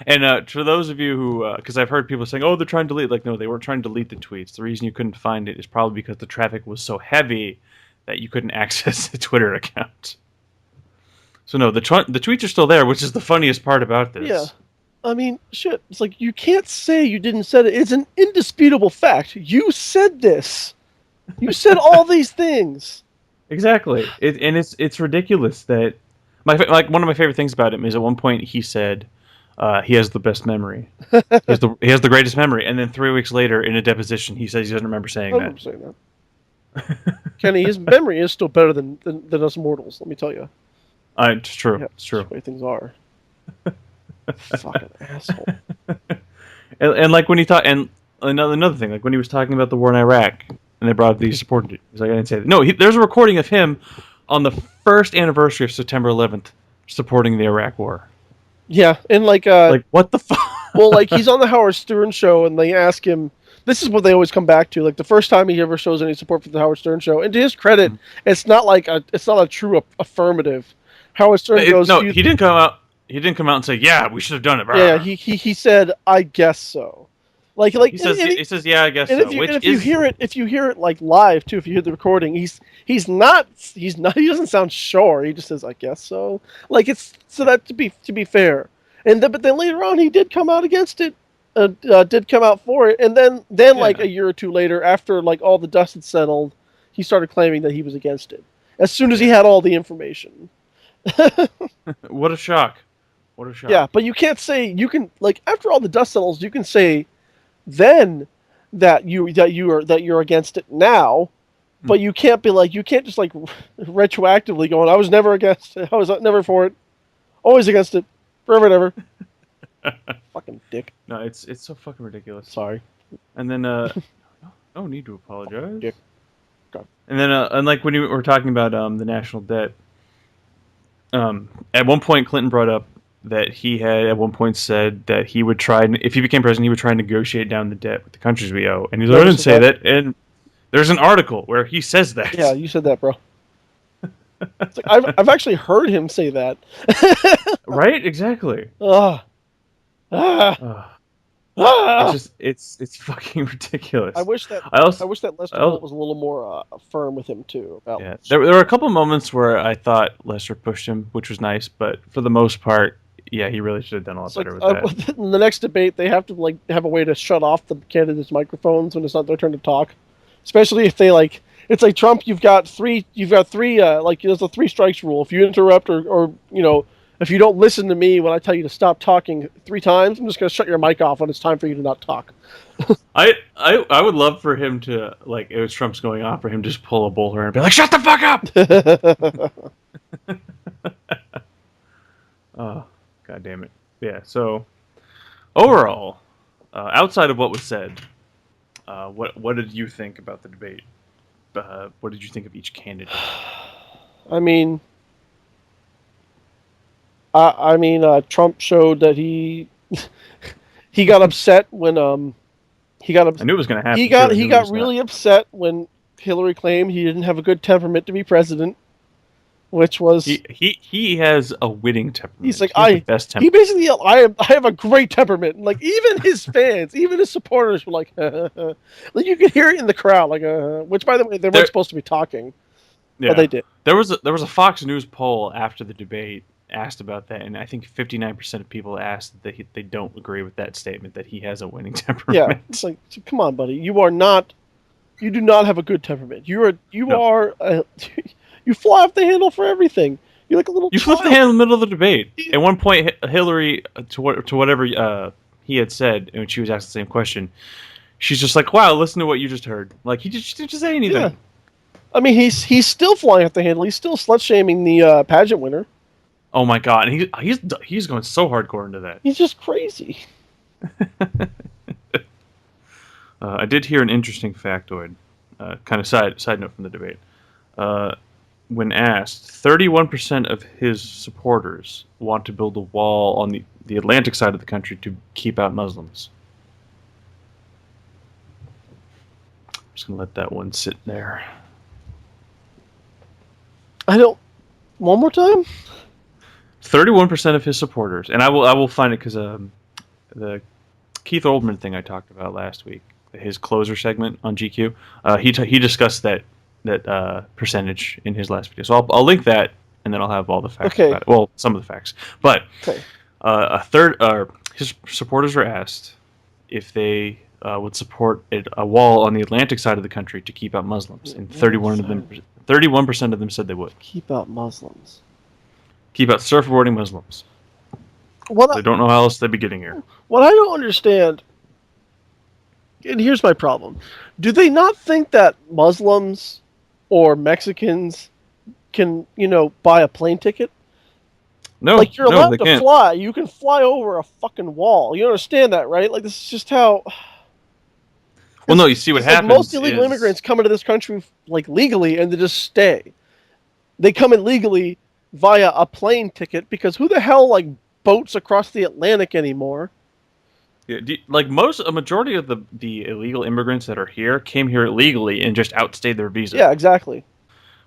And for those of you who... Because I've heard people saying, oh, they're trying to delete... Like, no, they weren't trying to delete the tweets. The reason you couldn't find it is probably because the traffic was so heavy that you couldn't access the Twitter account. So, no, the tweets are still there, which is the funniest part about this. Yeah. I mean, shit. It's like, you can't say you didn't say it. It's an indisputable fact. You said this. You said all these things. Exactly. It's ridiculous that... one of my favorite things about him is at one point he said he has the best memory. He has the greatest memory. And then 3 weeks later, in a deposition, he says he doesn't remember saying that. I don't remember saying that. Kenny, his memory is still better than us mortals, let me tell you. It's true. Yeah, it's true. That's the way things are. Fucking asshole. And like when he thought, and another thing, like when he was talking about the war in Iraq, and they brought up that he supported it. He's like, I didn't say that. No, there's a recording of him on the first anniversary of September 11th supporting the Iraq War. Yeah, and like what the fuck? Well, like he's on the Howard Stern show, and they ask him. This is what they always come back to. Like the first time he ever shows any support for the Howard Stern show, and to his credit, it's not a true affirmative. Howard Stern goes, no, he didn't come out. He didn't come out and say, "Yeah, we should have done it." Yeah, he said, "I guess so." Like he says, "Yeah, I guess so." If you hear it like live too, if you hear the recording, he doesn't sound sure. He just says, "I guess so." Like it's so that to be fair, but then later on he did come out against it, did come out for it, and then like a year or two later, after like all the dust had settled, he started claiming that he was against it as soon as he had all the information. What a shock! What a shock! Yeah, but you can't say like after all the dust settles, you can say then that you're against it now, but you can't just like retroactively going, I was never against it, I was never for it, always against it, forever and ever. Fucking dick. No, it's so fucking ridiculous. Sorry. And then no need to apologize. Dick. And then and like when you were talking about the national debt, at one point Clinton brought up that he had at one point said that he would try, if he became president, he would try and negotiate down the debt with the countries we owe. And he's like, I didn't say that. And there's an article where he says that. Yeah, you said that, bro. It's like, I've actually heard him say that. Right? Exactly. It's fucking ridiculous. I wish that Lester Holt was a little more firm with him too. There were a couple moments where I thought Lester pushed him, which was nice, but for the most part, yeah, he really should have done a lot better with that. In the next debate, they have to like have a way to shut off the candidates' microphones when it's not their turn to talk, especially if they like. It's like Trump. You've got three. Like there's a 3 strikes rule. If you interrupt or if you don't listen to me when I tell you to stop talking 3 times, I'm just going to shut your mic off when it's time for you to not talk. I would love for him to, like, it was Trump's going off, for him to just pull a bowler and be like, shut the fuck up! Oh, God damn it. Yeah. So overall, outside of what was said, what did you think about the debate? What did you think of each candidate? I mean, Trump showed that he got upset when he got I knew it was going to he happen too. got I he knew he got was not. really upset when Hillary claimed he didn't have a good temperament to be president, which was He has a winning he's temperament. like He has the best he temperament. basically yelled, I have a great temperament. And, like even his fans, even his supporters were like, like you could hear it in the crowd, like which by the way they weren't There, supposed to be talking, but yeah, they did. there was a Fox News poll after the debate asked about that, and I think 59% of people asked that they don't agree with that statement that he has a winning Yeah, it's temperament. like come on, buddy, you do not have a good temperament. You No, are you fly off the handle for everything. You're like a little you flipped the child. hand in the middle of the debate. At one point, Hillary to whatever he had said, and when she was asked the same question, she's just like, "Wow, listen to what you just heard." Like she didn't just say Yeah, anything. I mean he's still flying off the handle. He's still slut shaming the pageant winner. Oh my god, and he's going so hardcore into that. He's just crazy. I did hear an interesting factoid, kind of side note from the debate. Uh, when asked, 31% of his supporters want to build a wall on the Atlantic side of the country to keep out Muslims. I'm just gonna let that one sit there. I don't. One more time. 31% of his supporters, and I will find it because the Keith Oldman thing I talked about last week, his closer segment on GQ, he discussed that percentage in his last video. So I'll link that, and then I'll have all the facts Okay. about it. Well, some of the facts, but Okay. his supporters were asked if they would support a wall on the Atlantic side of the country to keep out Muslims, and 31% of them said they would Keep out Muslims. keep out surfboarding Muslims. What They don't know how else they'd be getting here. what I don't understand, and here's my problem: do they not think that Muslims or Mexicans can, buy a plane ticket? No, Like you're no, allowed they to can't. fly. You can fly over a fucking wall. You understand that, right? Like this is just how. Well, no, you see what It's like most happens illegal is immigrants come into this country like legally and they just stay. They come in legally via a plane ticket because who the hell like boats across the Atlantic anymore? yeah, a majority of the illegal immigrants that are here came here illegally and just outstayed their visa. Yeah, exactly.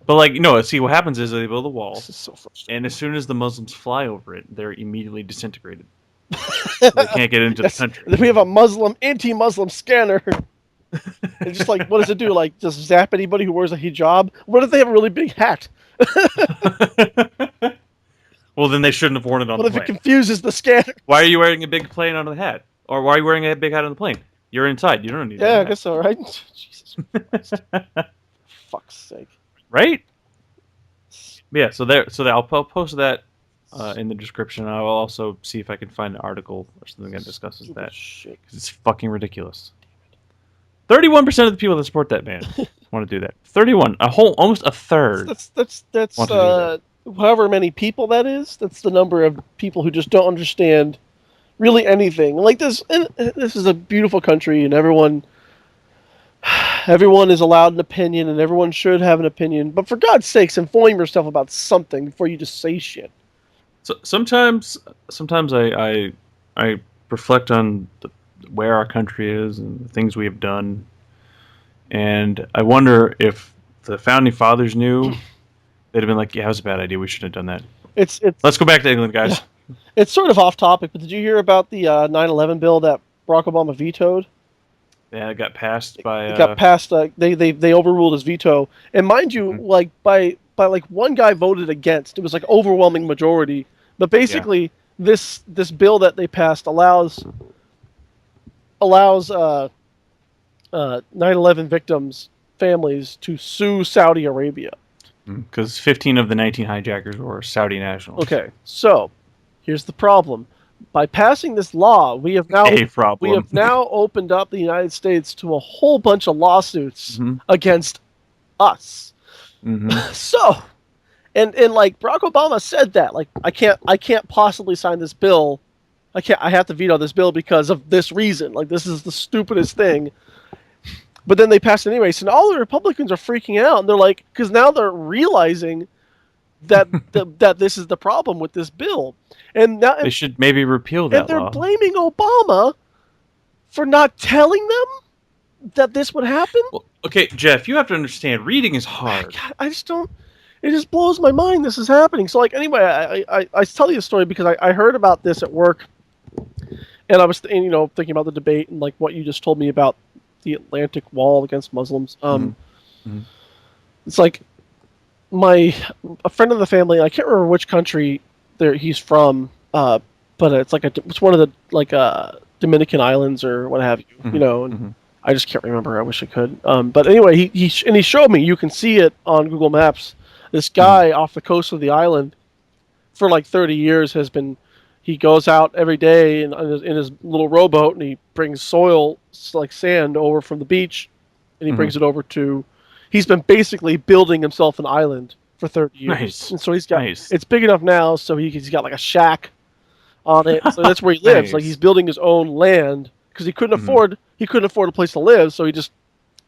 But like, no, see what happens is they build a wall, This is so frustrating. and as soon as the Muslims fly over it, they're immediately disintegrated. So they can't get into the Yes. country. We have a anti-Muslim scanner. It's just like, what does it do? Like, just zap anybody who wears a hijab? What if they have a really big hat? Well, then they shouldn't have worn it on What the if it plane. confuses the scanner? Why are you wearing a big plane on the hat? Or why are you wearing a big hat on the plane? You're inside. You don't need Yeah, I that guess so, right? Jesus Christ. Fuck's sake. right? Yeah, I'll post that in the description. I will also see if I can find an article or something that discusses that Shit. because it's fucking ridiculous. 31% of the people that support that man want to do that. 31, almost a third. That's Want to do however many people that is. That's the number of people who just don't understand really anything. Like this, and this is a beautiful country, and everyone is allowed an opinion, and everyone should have an opinion. But for God's sakes, inform yourself about something before you just say shit. So sometimes I reflect on where our country is and the things we have done, and I wonder if the founding fathers knew, they'd have been like, "Yeah, that was a bad idea. We shouldn't have done that." It's Let's go back to England, guys. Yeah. It's sort of off topic, but did you hear about the 9/11 bill that Barack Obama vetoed? Yeah, it got passed by. It got passed. They overruled his veto, and mind you, like by like one guy voted against. It was like overwhelming majority. But basically, this bill that they passed allows 9/11 victims' families to sue Saudi Arabia. Because 15 of the 19 hijackers were Saudi nationals. Okay, so here's the problem. By passing this law, we have now opened up the United States to a whole bunch of lawsuits against us. Mm-hmm. So, And like Barack Obama said that, like, I can't possibly sign this bill. I have to veto this bill because of this reason. Like, this is the stupidest thing. But then they passed it anyway. So now all the Republicans are freaking out, and they're like, because now they're realizing that that this is the problem with this bill, and now They should maybe repeal that and they're law. blaming Obama for not telling them that this would happen. Well, okay, Jeff, you have to understand, reading is hard. God, I just don't. It just blows my mind this is happening. So, like, anyway, I tell you a story because I heard about this at work, and I was thinking about the debate and like what you just told me about the Atlantic Wall against Muslims. Mm-hmm. It's like a friend of the family. I can't remember which country he's from, but it's like it's one of the like Dominican islands or what have you. Mm-hmm. And I just can't remember. I wish I could. But anyway, he showed me. You can see it on Google Maps. This guy off the coast of the island for like 30 years has been. He goes out every day in his little rowboat and he brings soil like sand over from the beach, and he brings it over to. He's been basically building himself an island for 30 years, Nice. and so he's got. Nice. It's big enough now, so he's got like a shack on it. So that's where he lives. Nice. Like, he's building his own land because he couldn't afford a place to live, so he just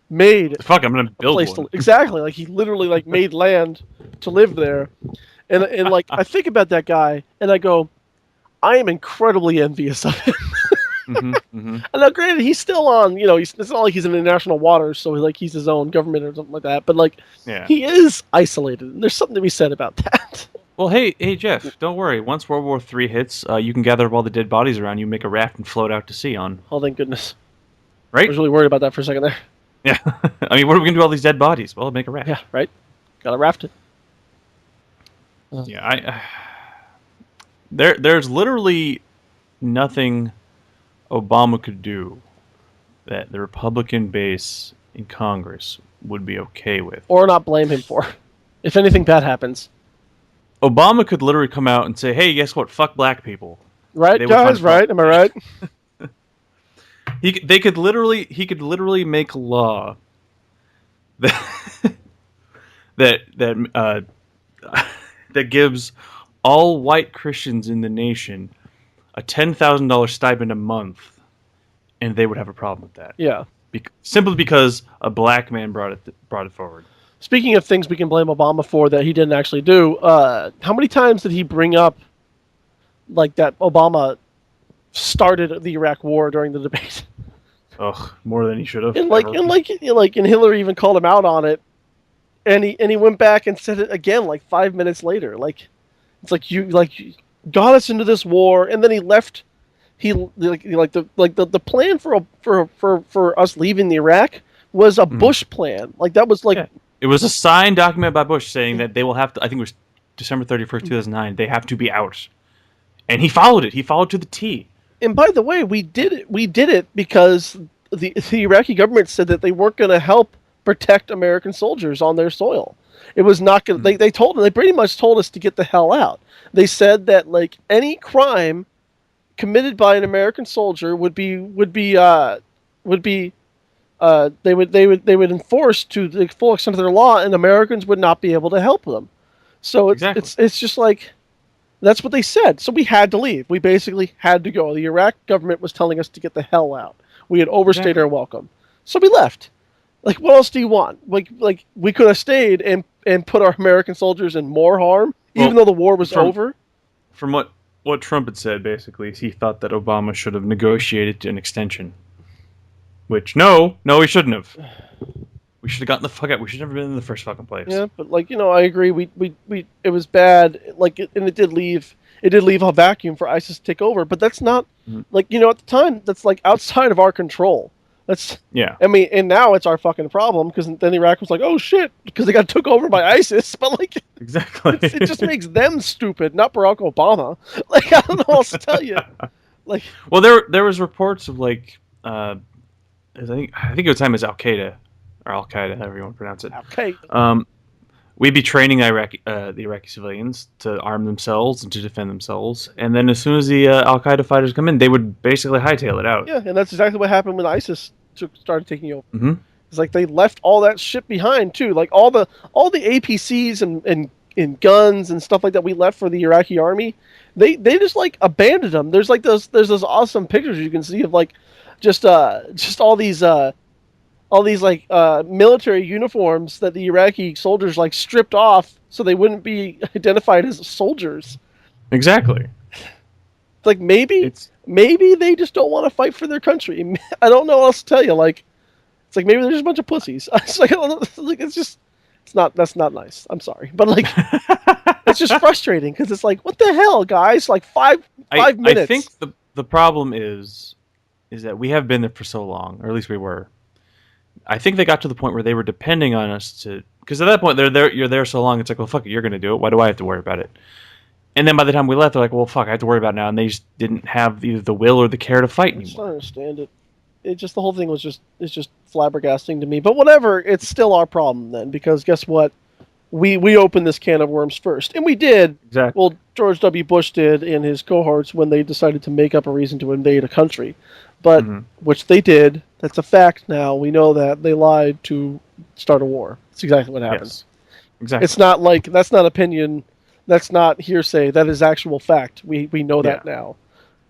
made Fuck, I'm gonna build place one. exactly. Like, he literally like made land to live there, and like I think about that guy and I go, I am incredibly envious of him. And now, granted, he's still on. It's not like he's in international waters, so he's his own government or something like that. But like, he is isolated, and there's something to be said about that. Well, hey, Jeff, don't worry. Once World War III hits, you can gather up all the dead bodies around you, make a raft, and float out to sea on. Oh, thank goodness! Right? I was really worried about that for a second there. Yeah. I mean, what are we gonna do with all these dead bodies? Well, make a raft. Yeah, right. Got to raft it. Yeah, There's literally nothing Obama could do that the Republican base in Congress would be okay with. Or not blame him for. If anything bad happens. Obama could literally come out and say, hey, guess what? Fuck black people. Right, guys? Right? Am I right? He could literally make a law that that gives all white Christians in the nation a $10,000 stipend a month, and they would have a problem with that. Yeah. Simply because a black man brought it forward. Speaking of things we can blame Obama for that he didn't actually do, how many times did he bring up like that Obama started the Iraq War during the debate? Ugh, more than he should have. And Hillary even called him out on it, and he went back and said it again like 5 minutes later. Like, it's like you got us into this war, and then he left. The plan for us leaving the Iraq was a Bush plan. Like, that was like. Yeah. It was a signed document by Bush saying that they will have to. I think it was December 31st, 2009. They have to be out, and he followed it. He followed to the T. And by the way, we did it. We did it because the Iraqi government said that they weren't going to help protect American soldiers on their soil. It was not going. They they pretty much told us to get the hell out. They said that like any crime committed by an American soldier would be they would enforce to the full extent of their law, and Americans would not be able to help them. So it's just like. That's what they said. So we had to leave. We basically had to go. The Iraq government was telling us to get the hell out. We had overstayed our welcome. So we left. Like, what else do you want? Like we could have stayed and put our American soldiers in more harm, even though the war was over. From what Trump had said, basically, he thought that Obama should have negotiated an extension. Which, no, he shouldn't have. We should have gotten the fuck out. We should have never been in the first fucking place. Yeah, but I agree. We it was bad. And it did leave a vacuum for ISIS to take over. But that's not at the time that's like outside of our control. I mean, and now it's our fucking problem because then Iraq was like, oh shit, because they got took over by ISIS. But like, exactly, it just makes them stupid, not Barack Obama. Like, I don't know what else to tell you. Like, well, there was reports of like, I think it was time as Al Qaeda. Or Al Qaeda, however you want to pronounce it. Okay. We'd be training the Iraqi civilians to arm themselves and to defend themselves, and then as soon as the Al Qaeda fighters come in, they would basically hightail it out. Yeah, and that's exactly what happened when ISIS started taking over. Mm-hmm. It's like they left all that shit behind too. Like all the APCs and in guns and stuff like that we left for the Iraqi army, they just like abandoned them. There's like those awesome pictures you can see of like just all these like military uniforms that the Iraqi soldiers like stripped off so they wouldn't be identified as soldiers. Exactly. It's like maybe they just don't want to fight for their country. I don't know what else to tell you. Like it's like maybe they're just a bunch of pussies. It's like, that's not nice. I'm sorry, but like it's just frustrating because it's like what the hell, guys? Like five minutes. I think the problem is that we have been there for so long, or at least we were. I think they got to the point where they were depending on us to, because at that point you're there so long. It's like, well, fuck it, you're going to do it. Why do I have to worry about it? And then by the time we left, they're like, well, fuck, I have to worry about it now. And they just didn't have either the will or the care to fight anymore. I just don't understand it. It just the whole thing was just flabbergasting to me. But whatever, it's still our problem then, because guess what? We opened this can of worms first, and we did. Exactly. Well, George W. Bush did and his cohorts when they decided to make up a reason to invade a country, but which they did. That's a fact now. We know that they lied to start a war. That's exactly what happened. Yes. Exactly. It's not like that's not opinion. That's not hearsay. That is actual fact. We know that now.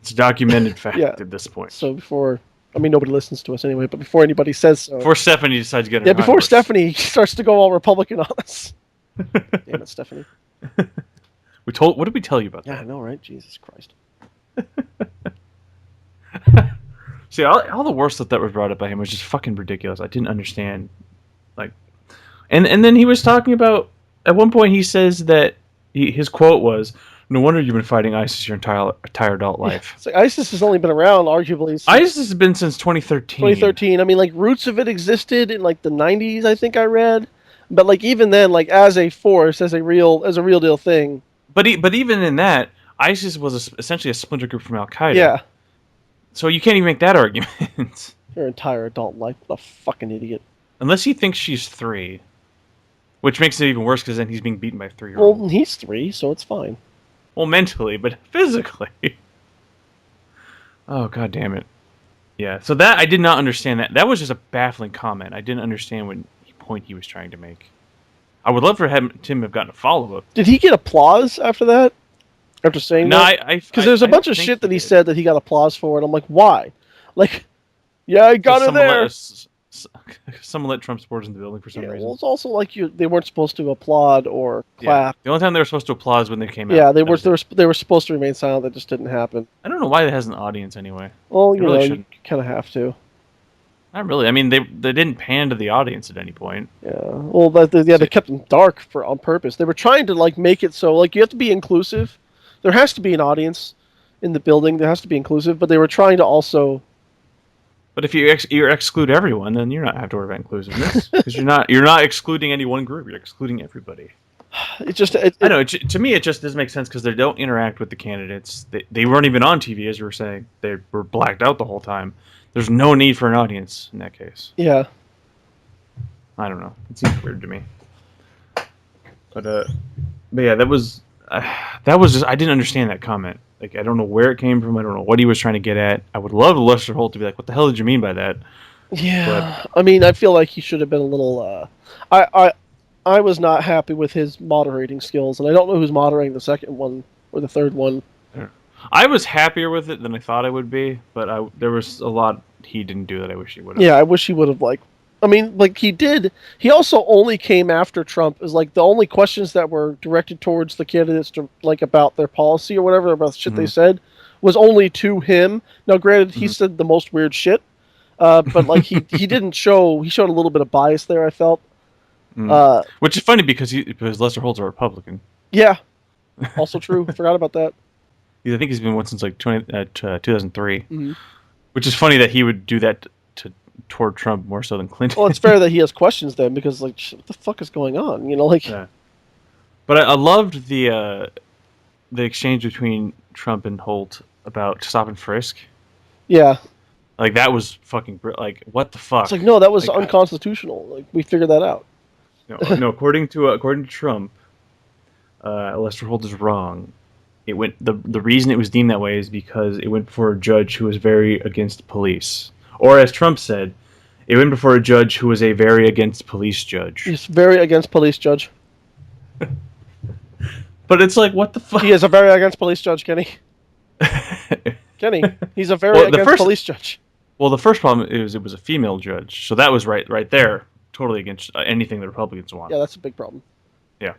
It's a documented fact at this point. So before, I mean, nobody listens to us anyway, but before anybody says so. Before Stephanie decides to get her before Stephanie starts to go all Republican on us. Damn it, Stephanie. What did we tell you about that? Yeah, I know, right? Jesus Christ. See, all the worst that was brought up by him was just fucking ridiculous. I didn't understand. Like, and then he was talking about, at one point he says that his quote was, "No wonder you've been fighting ISIS your entire adult life." It's like ISIS has only been around, arguably. ISIS has been since 2013. 2013. I mean, like, roots of it existed in, like, the 90s, I think I read. But, like, even then, like, as a force, as a real deal thing. But even in that, ISIS was essentially a splinter group from Al-Qaeda. Yeah. So you can't even make that argument. Your entire adult life. What a fucking idiot. Unless he thinks she's 3. Which makes it even worse, because then he's being beaten by a 3-year-old. Well, he's 3, so it's fine. Well, mentally, but physically. Oh, god damn it. Yeah, so that, I did not understand that. That was just a baffling comment. I didn't understand what point he was trying to make. I would love for him to have gotten a follow-up. Did he get applause after that? After saying that? No, because there's a bunch of shit that he said that he got applause for, and I'm like, why? Like, yeah, I got her there. Someone let Trump supporters in the building for some reason. Well, it's also like they weren't supposed to applaud or clap. Yeah. The only time they were supposed to applaud was when they came out. Yeah, they were supposed to remain silent. That just didn't happen. I don't know why it has an audience anyway. Well, you kind of have to. Not really. I mean, they didn't pan to the audience at any point. Yeah. Well, they kept them dark on purpose. They were trying to like make it so like you have to be inclusive. There has to be an audience in the building. There has to be inclusive, but they were trying to also. But if you exclude everyone, then you're not have to worry about inclusiveness because you're not excluding any one group. You're excluding everybody. I know. To me, it just doesn't make sense because they don't interact with the candidates. They weren't even on TV, as you were saying. They were blacked out the whole time. There's no need for an audience in that case. Yeah. I don't know. It seems weird to me. But yeah, that was just, I didn't understand that comment. Like, I don't know where it came from. I don't know what he was trying to get at. I would love Lester Holt to be like, what the hell did you mean by that? Yeah. But, I mean, I feel like he should have been a little, I was not happy with his moderating skills, and I don't know who's moderating the second one or the third one. I was happier with it than I thought I would be, but there was a lot he didn't do that I wish he would have. Yeah, I wish he would have, like... I mean, like, he did... He also only came after Trump. It was, like, the only questions that were directed towards the candidates, to, like, about their policy or whatever, about the shit they said, was only to him. Now, granted, he said the most weird shit, but, like, he didn't show... He showed a little bit of bias there, I felt. Which is funny because Lester Holt's a Republican. Yeah. Also true. Forgot about that. I think he's been one since like 2003, which is funny that he would do that toward Trump more so than Clinton. Well, it's fair that he has questions then because like what the fuck is going on? You know, like. Yeah. But I loved the exchange between Trump and Holt about stop and frisk. Yeah. Like that was fucking like what the fuck? It's like no, that was unconstitutional. Like we figured that out. No, according to Trump, Lester Holt is wrong. It went the reason it was deemed that way is because it went before a judge who was very against police, or as Trump said, it went before a judge who was a very against police judge. He's very against police judge. But it's like, what the fuck? He is a very against police judge, Kenny. Kenny, he's a very against police judge. Well, the first problem is it was a female judge, so that was right there, totally against anything the Republicans want. Yeah, that's a big problem. Yeah.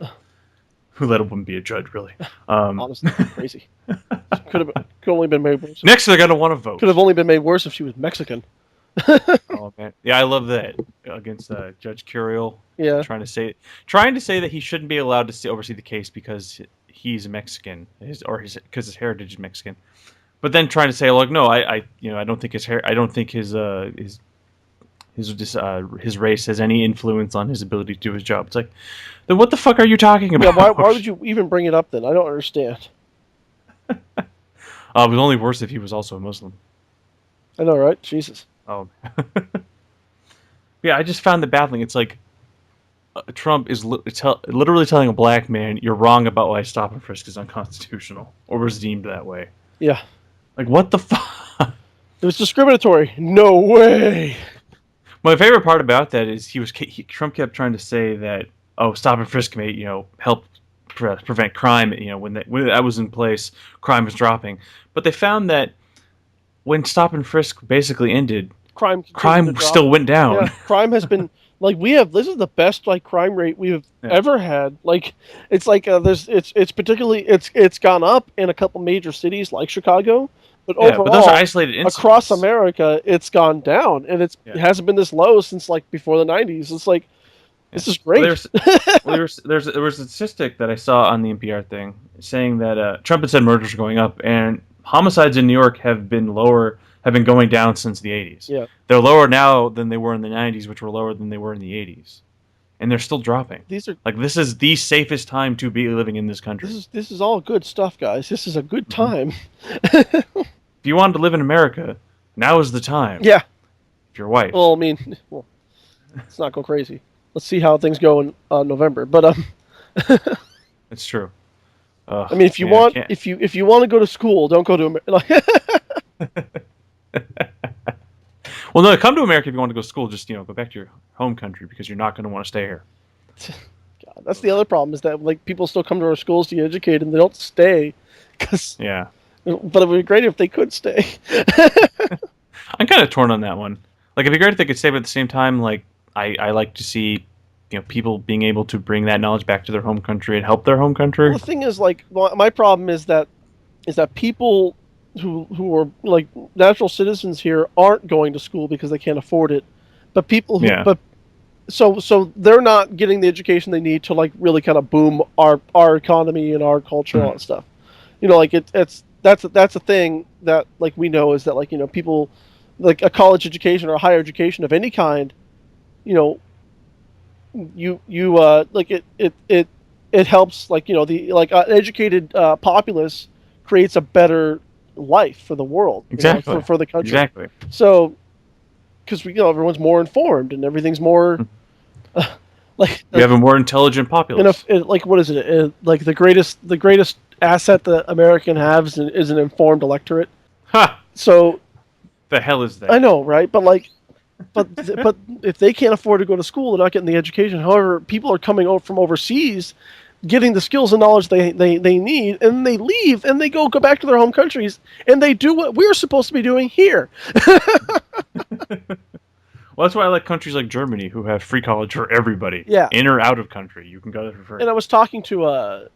Who let a woman be a judge, really? Honestly, crazy. Could only been made worse. Next, they're gonna want to vote. Could have only been made worse if she was Mexican. Oh man, yeah, I love that against Judge Curiel. Yeah, trying to say that he shouldn't be allowed to oversee the case because he's Mexican, because his heritage is Mexican. But then trying to say, like, no, I don't think his race has any influence on his ability to do his job. It's like, then what the fuck are you talking about? Yeah, why would you even bring it up then? I don't understand. It was only worse if he was also a Muslim. I know, right? Jesus. Oh. Yeah, I just found the baffling. It's like Trump is literally telling a black man, "You're wrong about why stop and frisk is unconstitutional or was deemed that way." Yeah. Like, what the fuck? It was discriminatory. No way. My favorite part about that is Trump kept trying to say that, oh, stop and frisk may help prevent crime. When that was in place, crime was dropping. But they found that when stop and frisk basically ended, crime still went down. Yeah, crime has been this is the best crime rate we have ever had. It's it's gone up in a couple major cities like Chicago, but overall, but those are isolated incidents. Across America, it's gone down, and it hasn't been this low since before the 90s. It's this is great. There was a statistic that I saw on the NPR thing saying that Trump had said murders are going up, and homicides in New York have been going down since the 80s. Yeah. They're lower now than they were in the 90s, which were lower than they were in the 80s. And they're still dropping. This is the safest time to be living in this country. This is all good stuff, guys. This is a good time. If you wanted to live in America, now is the time. Yeah. If you're white. Well, I mean, let's not go crazy. Let's see how things go in November. But It's true. I mean, if you want to go to school, don't go to America. Well, no, come to America if you want to go to school. Just go back to your home country because you're not going to want to stay here. God, that's the other problem is that people still come to our schools to get educated and they don't stay. Yeah. But it would be great if they could stay. I'm kind of torn on that one. It'd be great if they could stay, but at the same time, I like to see people being able to bring that knowledge back to their home country and help their home country. Well, the thing is, my problem is that people who are natural citizens here aren't going to school because they can't afford it, but people who so they're not getting the education they need to really kind of boom our economy and our culture and all that stuff. That's a thing that we know is that people a college education or a higher education of any kind, it helps an educated populace creates a better life for the world, exactly, for the country, exactly. So because everyone's more informed and everything's more we have a more intelligent populace. What is it? The greatest asset the American has is an informed electorate. Ha! So the hell is that? I know, right? But but if they can't afford to go to school, they're not getting the education. However, people are coming from overseas, getting the skills and knowledge they need, and they leave and they go back to their home countries and they do what we're supposed to be doing here. Well, that's why I like countries like Germany who have free college for everybody. Yeah. In or out of country. You can go there for free. And I was talking to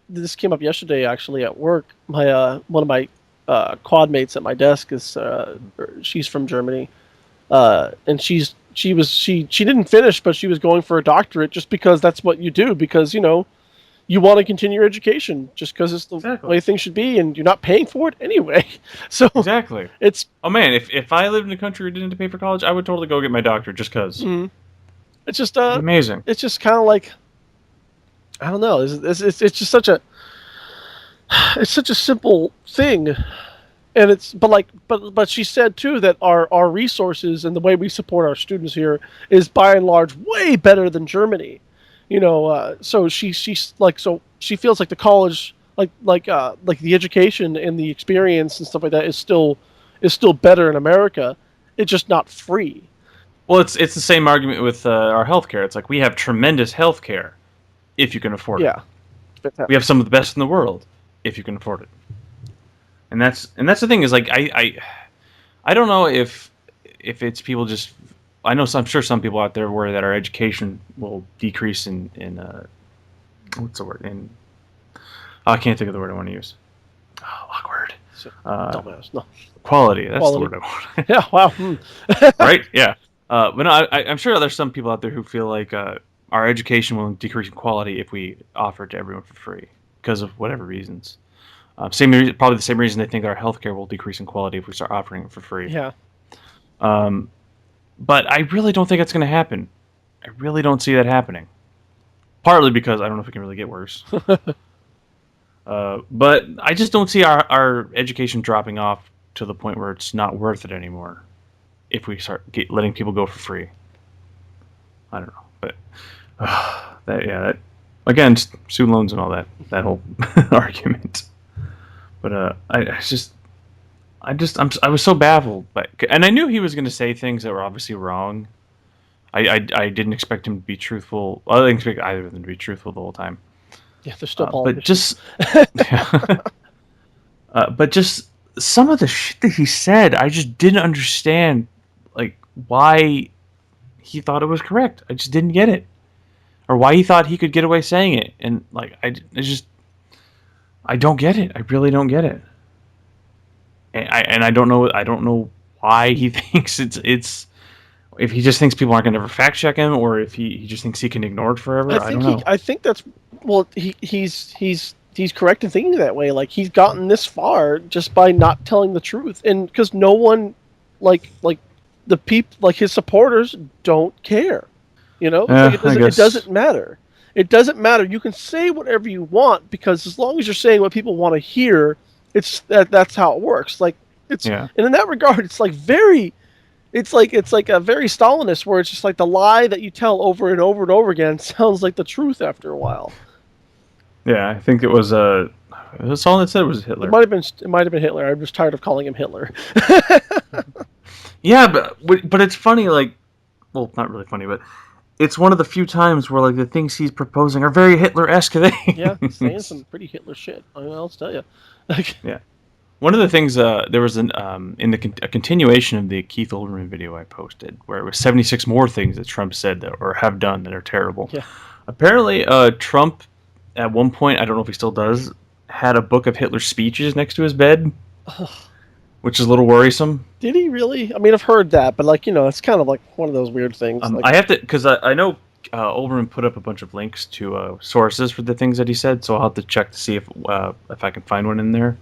this came up yesterday actually at work. My one of my quad mates at my desk is she's from Germany. And she didn't finish, but she was going for a doctorate just because that's what you do, because you want to continue your education just because it's the way things should be, and you're not paying for it anyway. So exactly, oh man, if I lived in a country who didn't have to pay for college, I would totally go get my doctorate just because. Mm-hmm. It's just amazing. It's just kind of I don't know. It's just such a simple thing. And but she said too that our resources and the way we support our students here is by and large way better than Germany, so she feels like the college, the education and the experience and stuff like that is still better in America. It's just not free. Well, it's the same argument with our healthcare. It's we have tremendous healthcare if you can afford it. Yeah. we have some of the best in the world if you can afford it. And that's the thing is like I don't know if it's people just I'm sure some people out there worry that our education will decrease in what's the word in I can't think of the word I want to use. Oh, awkward. Dumbass. No. Quality. That's Quality. the word I want. Yeah. Wow. Right? Yeah. But no, I'm sure there's some people out there who feel like our education will decrease in quality if we offer it to everyone for free because of whatever reasons. Probably the same reason they think our healthcare will decrease in quality if we start offering it for free. Yeah. But I really don't think it's going to happen. I really don't see that happening. Partly because I don't know if it can really get worse. But I just don't see our education dropping off to the point where it's not worth it anymore if we start letting people go for free. I don't know. But that again, student loans and all that whole argument. But I was so baffled, and I knew he was going to say things that were obviously wrong. I didn't expect him to be truthful. I didn't expect either of them to be truthful the whole time. Yeah, they're still politicians. But just some of the shit that he said, I just didn't understand, like why he thought it was correct. I just didn't get it, or why he thought he could get away saying it, and like I don't get it. I really don't get it. And I don't know why he thinks it's if he just thinks people aren't going to ever fact check him, or if he just thinks he can ignore it forever. I don't know. I think that's he's correct in thinking that way. Like he's gotten this far just by not telling the truth, and because no one like the people like his supporters don't care. You know, it doesn't matter. It doesn't matter. You can say whatever you want because as long as you're saying what people want to hear, that's how it works. Like and in that regard, it's like it's like a very Stalinist where it's just like the lie that you tell over and over and over again sounds like the truth after a while. Yeah, I think it was that's all it said was Hitler. It might have been Hitler. I'm just tired of calling him Hitler. Yeah, but it's funny, like, well, not really funny, but it's one of the few times where like the things he's proposing are very Hitler-esque things. Yeah, he's saying some pretty Hitler shit. I mean, I'll tell you. Yeah. One of the things there was a continuation of the Keith Olbermann video I posted where it was 76 more things that Trump said or have done that are terrible. Yeah. Apparently, Trump at one point, I don't know if he still does, had a book of Hitler's speeches next to his bed, which is a little worrisome. Did he really? I mean, I've heard that, but like it's kind of like one of those weird things. I have to because I know Olbermann put up a bunch of links to sources for the things that he said, so I'll have to check to see if I can find one in there.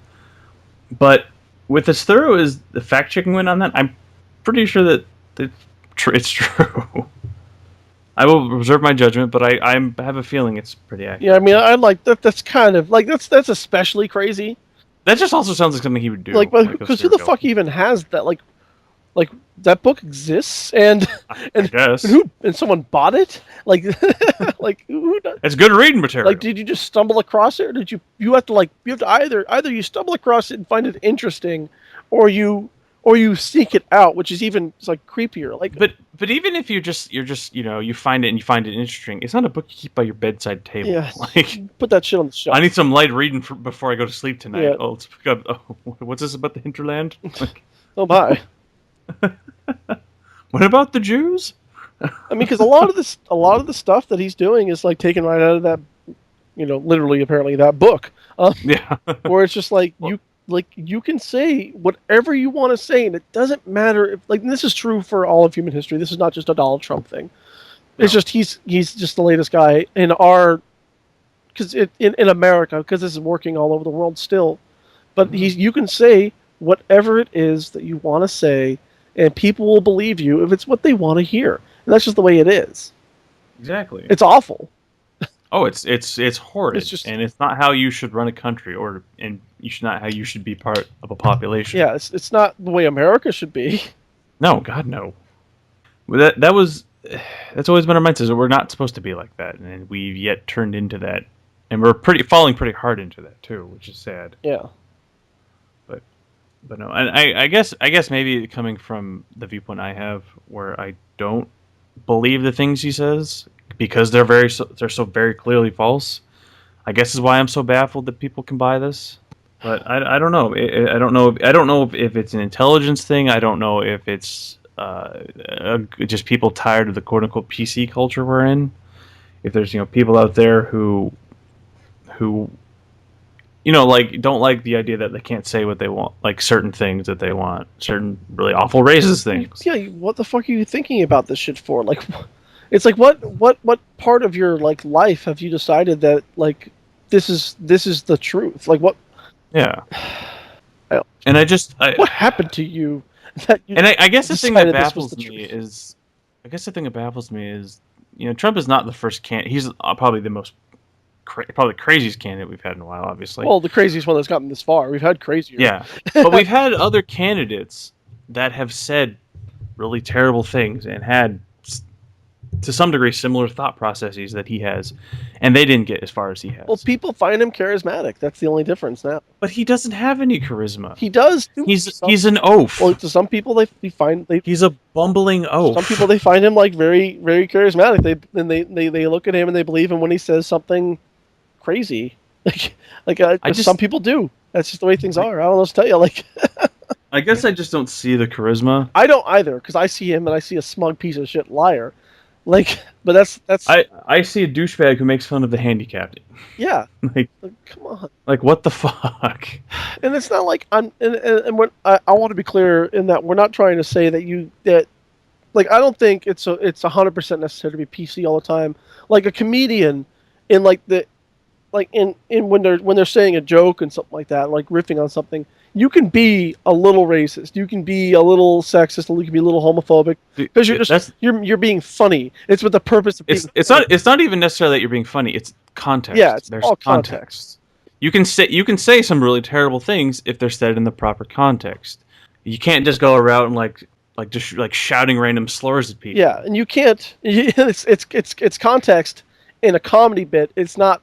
But with as thorough as the fact checking went on that, I'm pretty sure that it's true. I will reserve my judgment, but I have a feeling it's pretty accurate. Yeah, I mean, I like that. That's kind of like that's especially crazy. That just also sounds like something he would do. Like, because who the fuck even has that? Like that book exists, and someone bought it. Like, like who does? It's good reading material. Like, did you just stumble across it, or did you have to either you stumble across it and find it interesting, or you seek it out, which is even like creepier. Like, but even if you're just you find it and you find it interesting, it's not a book you keep by your bedside table. Yeah, like put that shit on the shelf. I need some light reading before I go to sleep tonight. Yeah. Oh, let's pick up. Oh, what's this about the hinterland? Like, oh my. What about the Jews? I mean, because a lot of the stuff that he's doing is like taken right out of that, literally apparently that book. Yeah. Where it's just like you can say whatever you want to say, and it doesn't matter if and this is true for all of human history. This is not just a Donald Trump thing. It's just he's just the latest guy in our in America, because this is working all over the world still. But you can say whatever it is that you want to say, and people will believe you if it's what they want to hear. And that's just the way it is. Exactly. It's awful. Oh, it's horrid. And it's not how you should run a country, and not how you should be part of a population. Yeah, it's not the way America should be. No, God, no. That's always been our mindset. So we're not supposed to be like that, and we've yet turned into that, and we're falling pretty hard into that too, which is sad. Yeah. But no, and I guess maybe coming from the viewpoint I have, where I don't believe the things he says because they're so very clearly false. I guess is why I'm so baffled that people can buy this. But I don't know. I don't know. I don't know if it's an intelligence thing. I don't know if it's just people tired of the quote unquote PC culture we're in. If there's people out there who like don't like the idea that they can't say what they want, like certain things that they want, certain really awful racist things. Yeah, what the fuck are you thinking about this shit for? Like, it's like what part of your like life have you decided that like this is the truth? Like what? Yeah. I don't- And what happened to you that you and I guess the thing that decided this was baffles the me truth? is, Trump is not the first candidate. He's probably the most probably the craziest candidate we've had in a while, obviously. Well, the craziest one that's gotten this far. We've had crazier. Yeah, but we've had other candidates that have said really terrible things and had, to some degree, similar thought processes that he has, and they didn't get as far as he has. Well, people find him charismatic. That's the only difference now. But he doesn't have any charisma. He does. Too. He's an oaf. Well, to some people, He's a bumbling oaf. Some people they find him like very very charismatic. They look at him and they believe him when he says something crazy. Some people do. That's just the way things are. I don't know what to tell you. Like, I guess I just don't see the charisma. I don't either, because I see him and I see a smug piece of shit liar. Like, but that's. I see a douchebag who makes fun of the handicapped. Yeah. like come on. Like, what the fuck? And it's not like I want to be clear in that we're not trying to say that like I don't think it's 100% necessary to be PC all the time. Like a comedian in like the like in when they're saying a joke and something like that, like riffing on something, you can be a little racist, you can be a little sexist, you can be a little homophobic because you're being funny. It's with the purpose of being. It's not even necessarily that you're being funny. It's context. Yeah, there's all context. You can say some really terrible things if they're said in the proper context. You can't just go around and like shouting random slurs at people. Yeah, and you can't. It's context in a comedy bit. It's not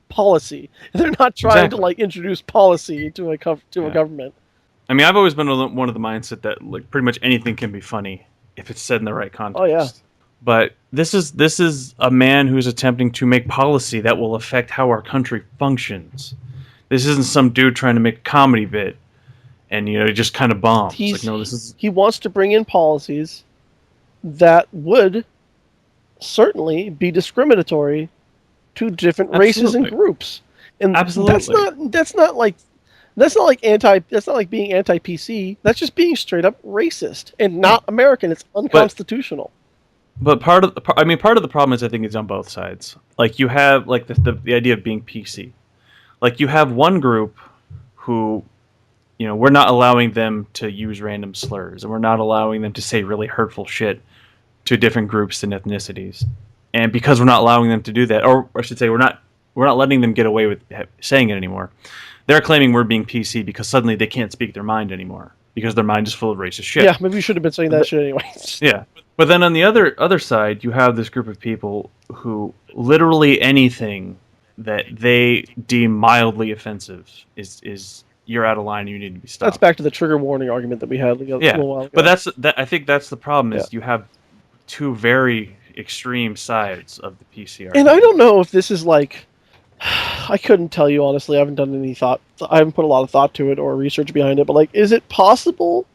policy. They're not trying to like introduce policy to a government. I mean, I've always been one of the mindset that like pretty much anything can be funny if it's said in the right context. Oh yeah. But this is a man who's attempting to make policy that will affect how our country functions. This isn't some dude trying to make a comedy bit and just kind of bombs. He wants to bring in policies that would certainly be discriminatory to different races and groups. And absolutely. That's not like being anti-PC. That's just being straight up racist and not American. It's unconstitutional. But part of the problem is I think it's on both sides. Like you have like the idea of being PC. Like you have one group who, we're not allowing them to use random slurs, and we're not allowing them to say really hurtful shit to different groups and ethnicities. And because we're not allowing them to do that, or I should say we're not letting them get away with saying it anymore, they're claiming we're being PC because suddenly they can't speak their mind anymore because their mind is full of racist shit. Yeah, maybe you should have been saying that shit anyway. Yeah. But then on the other side, you have this group of people who literally anything that they deem mildly offensive is you're out of line. You need to be stopped. That's back to the trigger warning argument that we had a little while ago. But I think that's the problem is you have two very extreme sides of the PC argument. And I don't know if this is like, I couldn't tell you honestly. I haven't done any thought. I haven't put a lot of thought to it or research behind it. But like, is it possible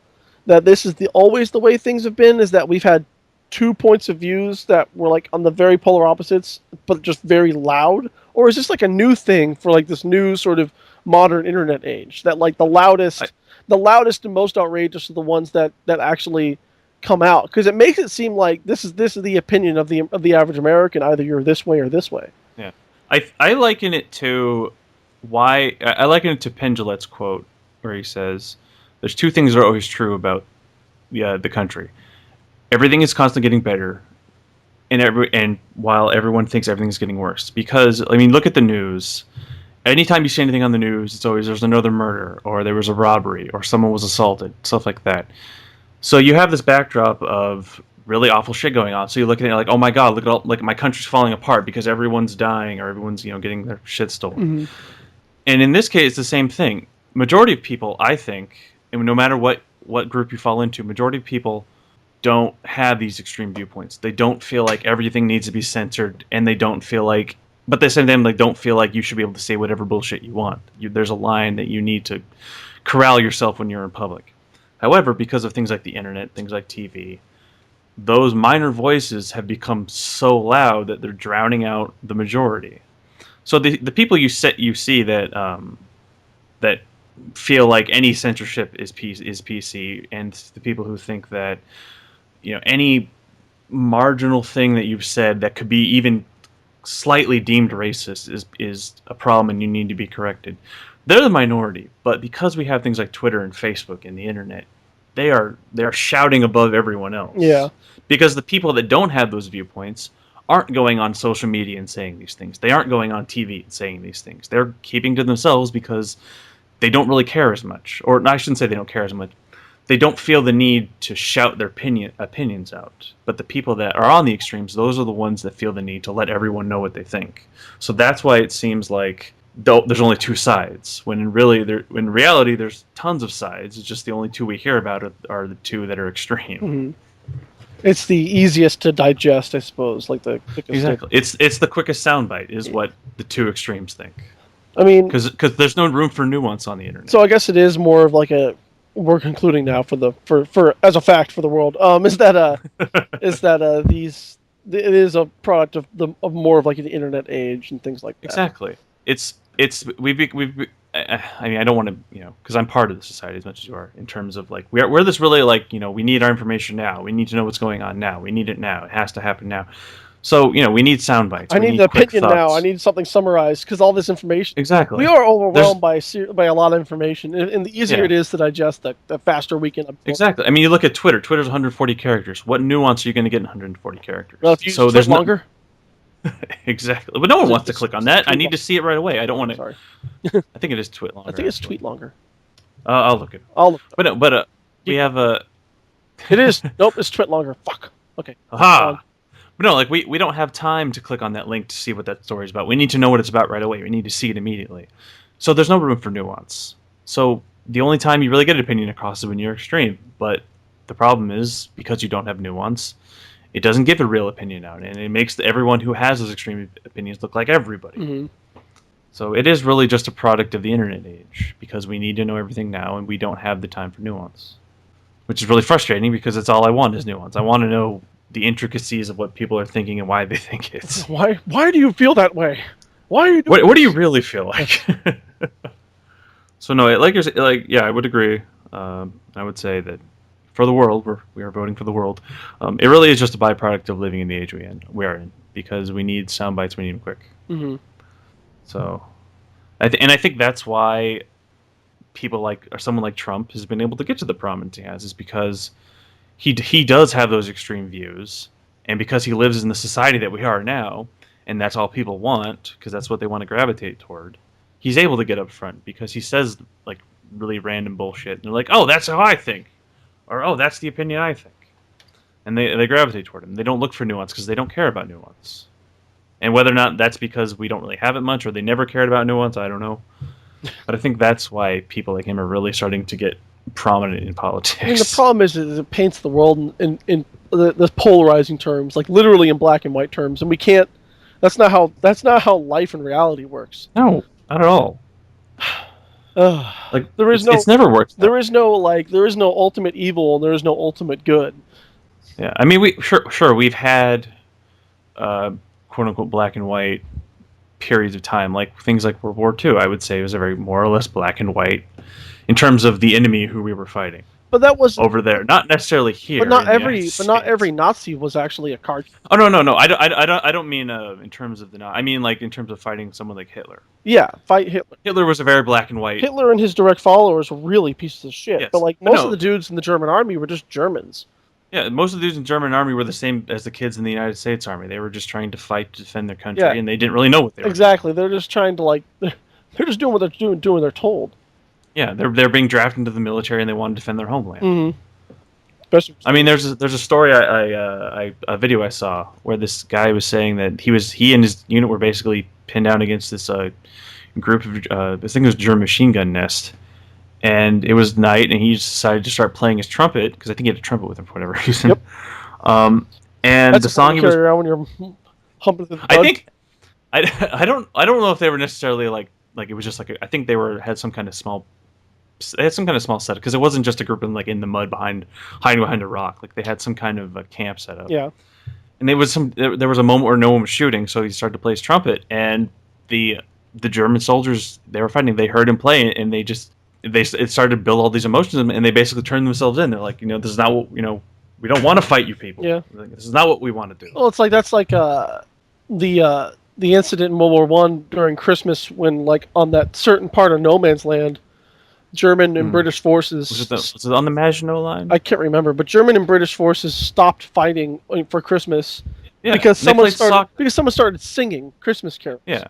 that this is always the way things have been? Is that we've had two points of views that were like on the very polar opposites, but just very loud? Or is this like a new thing for like this new sort of modern internet age that like the loudest and most outrageous are the ones that actually come out? Because it makes it seem like this is the opinion of the average American. Either you're this way or this way. Yeah, I liken it to Penn Jillette's quote where he says, "There's two things that are always true about the country. Everything is constantly getting better, and while everyone thinks everything's getting worse. Because I mean, look at the news. Anytime you see anything on the news, it's always there's another murder, or there was a robbery, or someone was assaulted, stuff like that. So you have this backdrop of really awful shit going on. So you look at it like, oh my god, look at all, like my country's falling apart because everyone's dying or everyone's getting their shit stolen." Mm-hmm. And in this case, it's the same thing. Majority of people, I think, and no matter what group you fall into, majority of people don't have these extreme viewpoints. They don't feel like everything needs to be censored, and they don't feel like, but at the same time, they don't feel like you should be able to say whatever bullshit you want. There's a line that you need to corral yourself when you're in public. However, because of things like the internet, things like TV, those minor voices have become so loud that they're drowning out the majority. So the people you see that that feel like any censorship is PC, and the people who think that any marginal thing that you've said that could be even slightly deemed racist is a problem and you need to be corrected. They're the minority, but because we have things like Twitter and Facebook and the internet, they're shouting above everyone else. Yeah. Because the people that don't have those viewpoints aren't going on social media and saying these things. They aren't going on TV and saying these things. They're keeping to themselves because they don't really care as much. Or I shouldn't say they don't care as much. They don't feel the need to shout their opinions out. But the people that are on the extremes, those are the ones that feel the need to let everyone know what they think. So that's why it seems like there's only two sides, when in reality there's tons of sides. It's just the only two we hear about are the two that are extreme. Mm-hmm. It's the easiest to digest, I suppose. Like the quickest. Exactly. It's the quickest soundbite is what the two extremes think. I mean, because there's no room for nuance on the internet. So I guess it is more of like a. We're concluding now for as a fact for the world. It is a product of more of like an internet age and things like that. Exactly. We've I mean, I don't want to, because I'm part of the society as much as you are, in terms of like we're this really like, we need our information now. We need to know what's going on now. We need it now. It has to happen now. So we need sound bites. I need an opinion now. I need something summarized because all this information. Exactly. We are overwhelmed by a lot of information, and the easier it is to digest, the faster we can absorb. Exactly. I mean, you look at Twitter. Twitter's 140 characters. What nuance are you going to get in 140 characters? Well, if you so there's longer. Exactly, but no one wants to click on that. I need to see it right away. I don't want to. Sorry. I think it is tweet longer. I think it's tweet longer. I'll look it. But we have a. It is. Nope, it's tweet longer. Fuck. Okay. Aha. But no, like we don't have time to click on that link to see what that story is about. We need to know what it's about right away. We need to see it immediately. So there's no room for nuance. So the only time you really get an opinion across is when you're extreme. But the problem is, because you don't have nuance, it doesn't give a real opinion out, and it makes everyone who has those extreme opinions look like everybody. Mm-hmm. So it is really just a product of the internet age, because we need to know everything now, and we don't have the time for nuance. Which is really frustrating, because that's all I want is nuance. I want to know the intricacies of what people are thinking and why they think it. Why do you feel that way? Why are you doing what do you really feel like? So no, I would agree. I would say that for the world, we are voting for the world. It really is just a byproduct of living in the age we are in, because we need sound bites, we need them quick. Mm-hmm. So, I think that's why someone like Trump has been able to get to the prominence he has, is because he does have those extreme views, and because he lives in the society that we are now, and that's all people want, because that's what they want to gravitate toward. He's able to get up front because he says like really random bullshit, and they're like, "Oh, that's how I think." Or, oh, that's the opinion I think. And they gravitate toward him. They don't look for nuance because they don't care about nuance. And whether or not that's because we don't really have it much or they never cared about nuance, I don't know. But I think that's why people like him are really starting to get prominent in politics. I mean, the problem is it paints the world in the polarizing terms, like literally in black and white terms. And we can't... That's not how life and reality works. No, not at all. Like it's never worked. There is no ultimate evil and there is no ultimate good. Yeah, I mean we've had quote unquote black and white periods of time, like things like World War II. I would say was a very more or less black and white in terms of the enemy who we were fighting. But that was over there, not necessarily here. But not every Nazi was actually a cartoon. Oh no! I don't mean in terms of the Nazi. I mean like in terms of fighting someone like Hitler. Yeah, fight Hitler. Hitler was a very black and white. Hitler and his direct followers were really pieces of shit. Yes. But like most of the dudes in the German army were just Germans. Yeah, most of the dudes in the German army were the same as the kids in the United States Army. They were just trying to fight to defend their country, and they didn't really know what they were doing. Exactly. They're just trying to they're just doing what they're doing what they're told. Yeah, they're being drafted into the military and they want to defend their homeland. Mm-hmm. I mean, there's a story a video I saw where this guy was saying that he and his unit were basically pinned down against this group of I think it was a German machine gun nest, and it was night, and he just decided to start playing his trumpet because I think he had a trumpet with him for whatever reason. Yep. And That's the song he carry was, around when you're humping the I bug. think, I don't know if they were necessarily like it was just like I think they had some kind of small. They had some kind of small setup because it wasn't just a group in the mud hiding behind a rock. Like they had some kind of a camp set up. Yeah. And there was a moment where no one was shooting, so he started to play his trumpet, and the German soldiers they were fighting. They heard him play, and it started to build all these emotions, and they basically turned themselves in. They're like, this is not what we don't want to fight you people. Yeah. This is not what we want to do. Well, that's like the incident in World War One during Christmas when like on that certain part of no man's land, German and British forces. Was it on the Maginot Line? I can't remember, but German and British forces stopped fighting for Christmas because someone started singing Christmas carols. Yeah.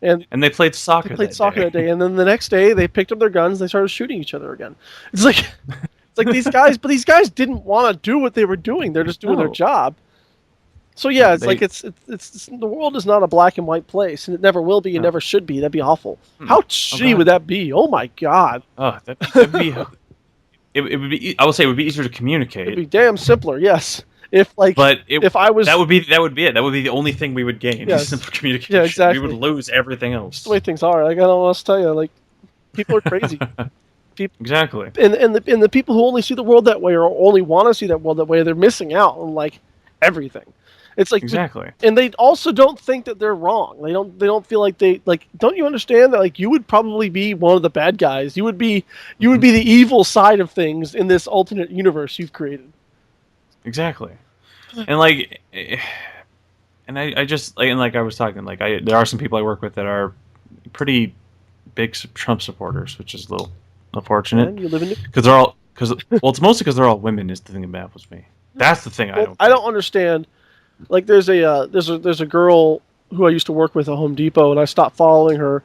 And they played soccer. That day, and then the next day they picked up their guns. They started shooting each other again. It's like these guys, but these guys didn't want to do what they were doing. They're just doing their job. So yeah, it's the world is not a black and white place, and it never will be, and never should be. That'd be awful. How shitty would that be? Oh my god. Oh, that'd be. it would be. I would say it would be easier to communicate. It'd be damn simpler. Yes. If I was, that would be it. That would be the only thing we would gain. Yes. Simple communication. Yeah, exactly. We would lose everything else. That's the way things are. Like I don't know what else to tell you. Like people are crazy. Exactly. And the people who only see the world that way or only want to see that world that way, they're missing out on like everything. It's like exactly. And they also don't think that they're wrong. They don't feel like they like. Don't you understand that like you would probably be one of the bad guys? You would be the evil side of things in this alternate universe you've created. Exactly. And like, and I just like I was talking like there are some people I work with that are pretty big Trump supporters, which is a little unfortunate. And you live in because it's mostly because they're all women is the thing that baffles me. That's the thing I don't understand. Like there's a girl who I used to work with at Home Depot, and I stopped following her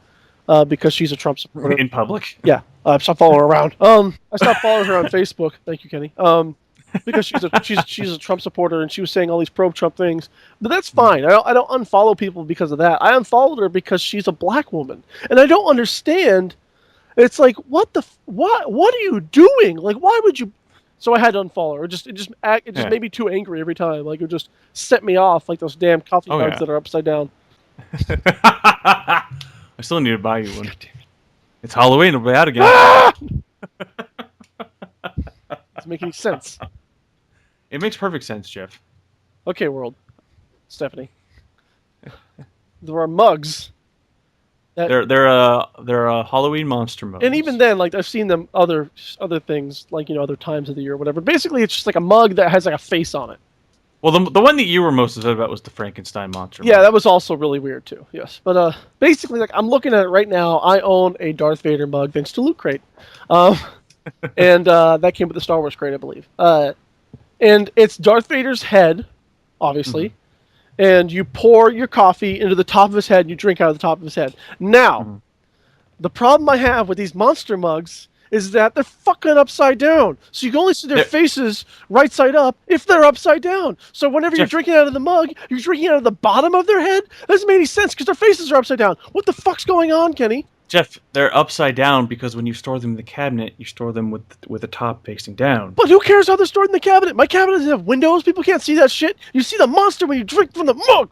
because she's a Trump supporter in public. Yeah, I stopped following her around. I stopped following her on Facebook. Thank you, Kenny. Because she's a Trump supporter, and she was saying all these pro-Trump things. But that's fine. I don't unfollow people because of that. I unfollowed her because she's a black woman, and I don't understand. It's like what are you doing? Like why would you? So I had to unfollow her. It just made me too angry every time. Like it just set me off like those damn coffee mugs that are upside down. I still need to buy you one. It's Halloween. It'll be out again. Doesn't make any sense. It makes perfect sense, Jeff. Okay, world. Stephanie. There are mugs. They're a Halloween monster mugs. And even then, like I've seen them other things, like other times of the year or whatever. Basically, it's just like a mug that has like a face on it. Well, the one that you were most upset about was the Frankenstein monster. Yeah, that was also really weird too. Yes, but basically, like I'm looking at it right now. I own a Darth Vader mug thanks to Loot Crate, and that came with the Star Wars crate, I believe. And it's Darth Vader's head, obviously. Mm-hmm. And you pour your coffee into the top of his head, and you drink out of the top of his head. Now, the problem I have with these monster mugs is that they're fucking upside down. So you can only see their faces right side up if they're upside down. So whenever you're drinking out of the mug, you're drinking out of the bottom of their head? That doesn't make any sense because their faces are upside down. What the fuck's going on, Kenny? Jeff, they're upside down because when you store them in the cabinet, you store them with the top facing down. But who cares how they're stored in the cabinet? My cabinet doesn't have windows. People can't see that shit. You see the monster when you drink from the mug.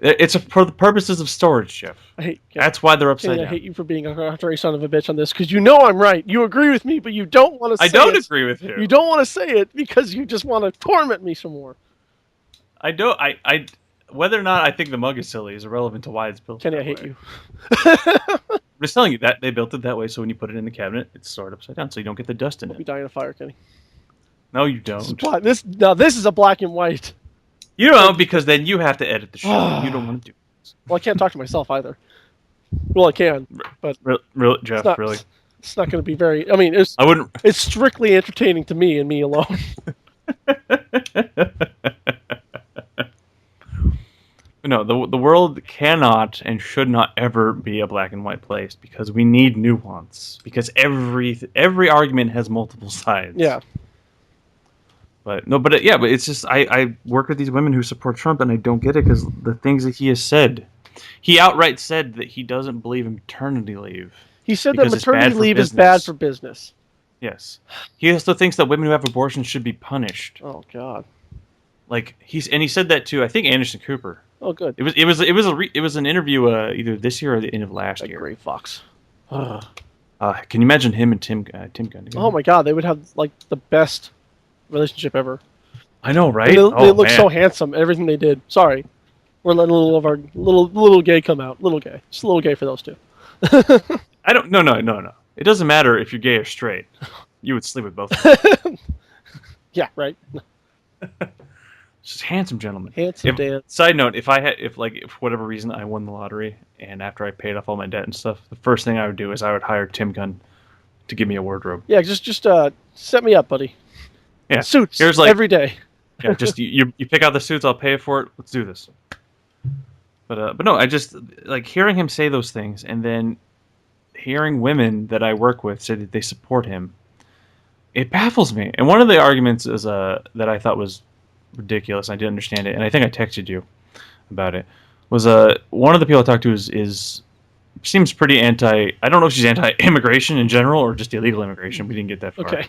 It's for the purposes of storage, Jeff. That's why they're upside down. I hate you for being a contrary son of a bitch on this because you know I'm right. You agree with me, but you don't want to say it. I don't agree with you. You don't want to say it because you just want to torment me some more. I don't. I whether or not I think the mug is silly is irrelevant to why it's built. Kenny, I hate you. I'm just telling you that they built it that way, so when you put it in the cabinet, it's stored upside down, so you don't get the dust in it. You'll be dying of fire, Kenny. No, you don't. This is a black and white. You don't, because then you have to edit the show. You don't want to do this. Well, I can't talk to myself either. Well, I can, but Jeff, really, it's not going to be very. I mean, I wouldn't. It's strictly entertaining to me and me alone. No, the world cannot and should not ever be a black and white place because we need nuance. Because every argument has multiple sides. Yeah. But it's just I work with these women who support Trump, and I don't get it because the things that he has said, he outright said that he doesn't believe in paternity leave. He said that because it's bad maternity for leave is business. bad for business. Yes, he also thinks that women who have abortions should be punished. Oh God. Like he said that to I think Anderson Cooper. Oh, good. It was an interview either this year or the end of last year. Gray Fox. Can you imagine him and Tim Gunn together? Oh my God, they would have like the best relationship ever. I know, right? They look so handsome. Everything they did. Sorry, we're letting a little of our little gay come out. Little gay, just a little gay for those two. I don't. No. It doesn't matter if you're gay or straight. You would sleep with both of them. Yeah, right. Just handsome gentlemen. Handsome Dan. Side note: if for whatever reason I won the lottery and after I paid off all my debt and stuff, the first thing I would do is I would hire Tim Gunn to give me a wardrobe. Yeah, just set me up, buddy. Yeah, suits. Here's like every day. Yeah, just you pick out the suits. I'll pay for it. Let's do this. But no, I just like hearing him say those things, and then hearing women that I work with say that they support him. It baffles me. And one of the arguments is that I thought was ridiculous. I didn't understand it, and I think I texted you about it. Was one of the people I talked to is seems pretty anti. I don't know if she's anti-immigration in general or just illegal immigration. We didn't get that far. Okay.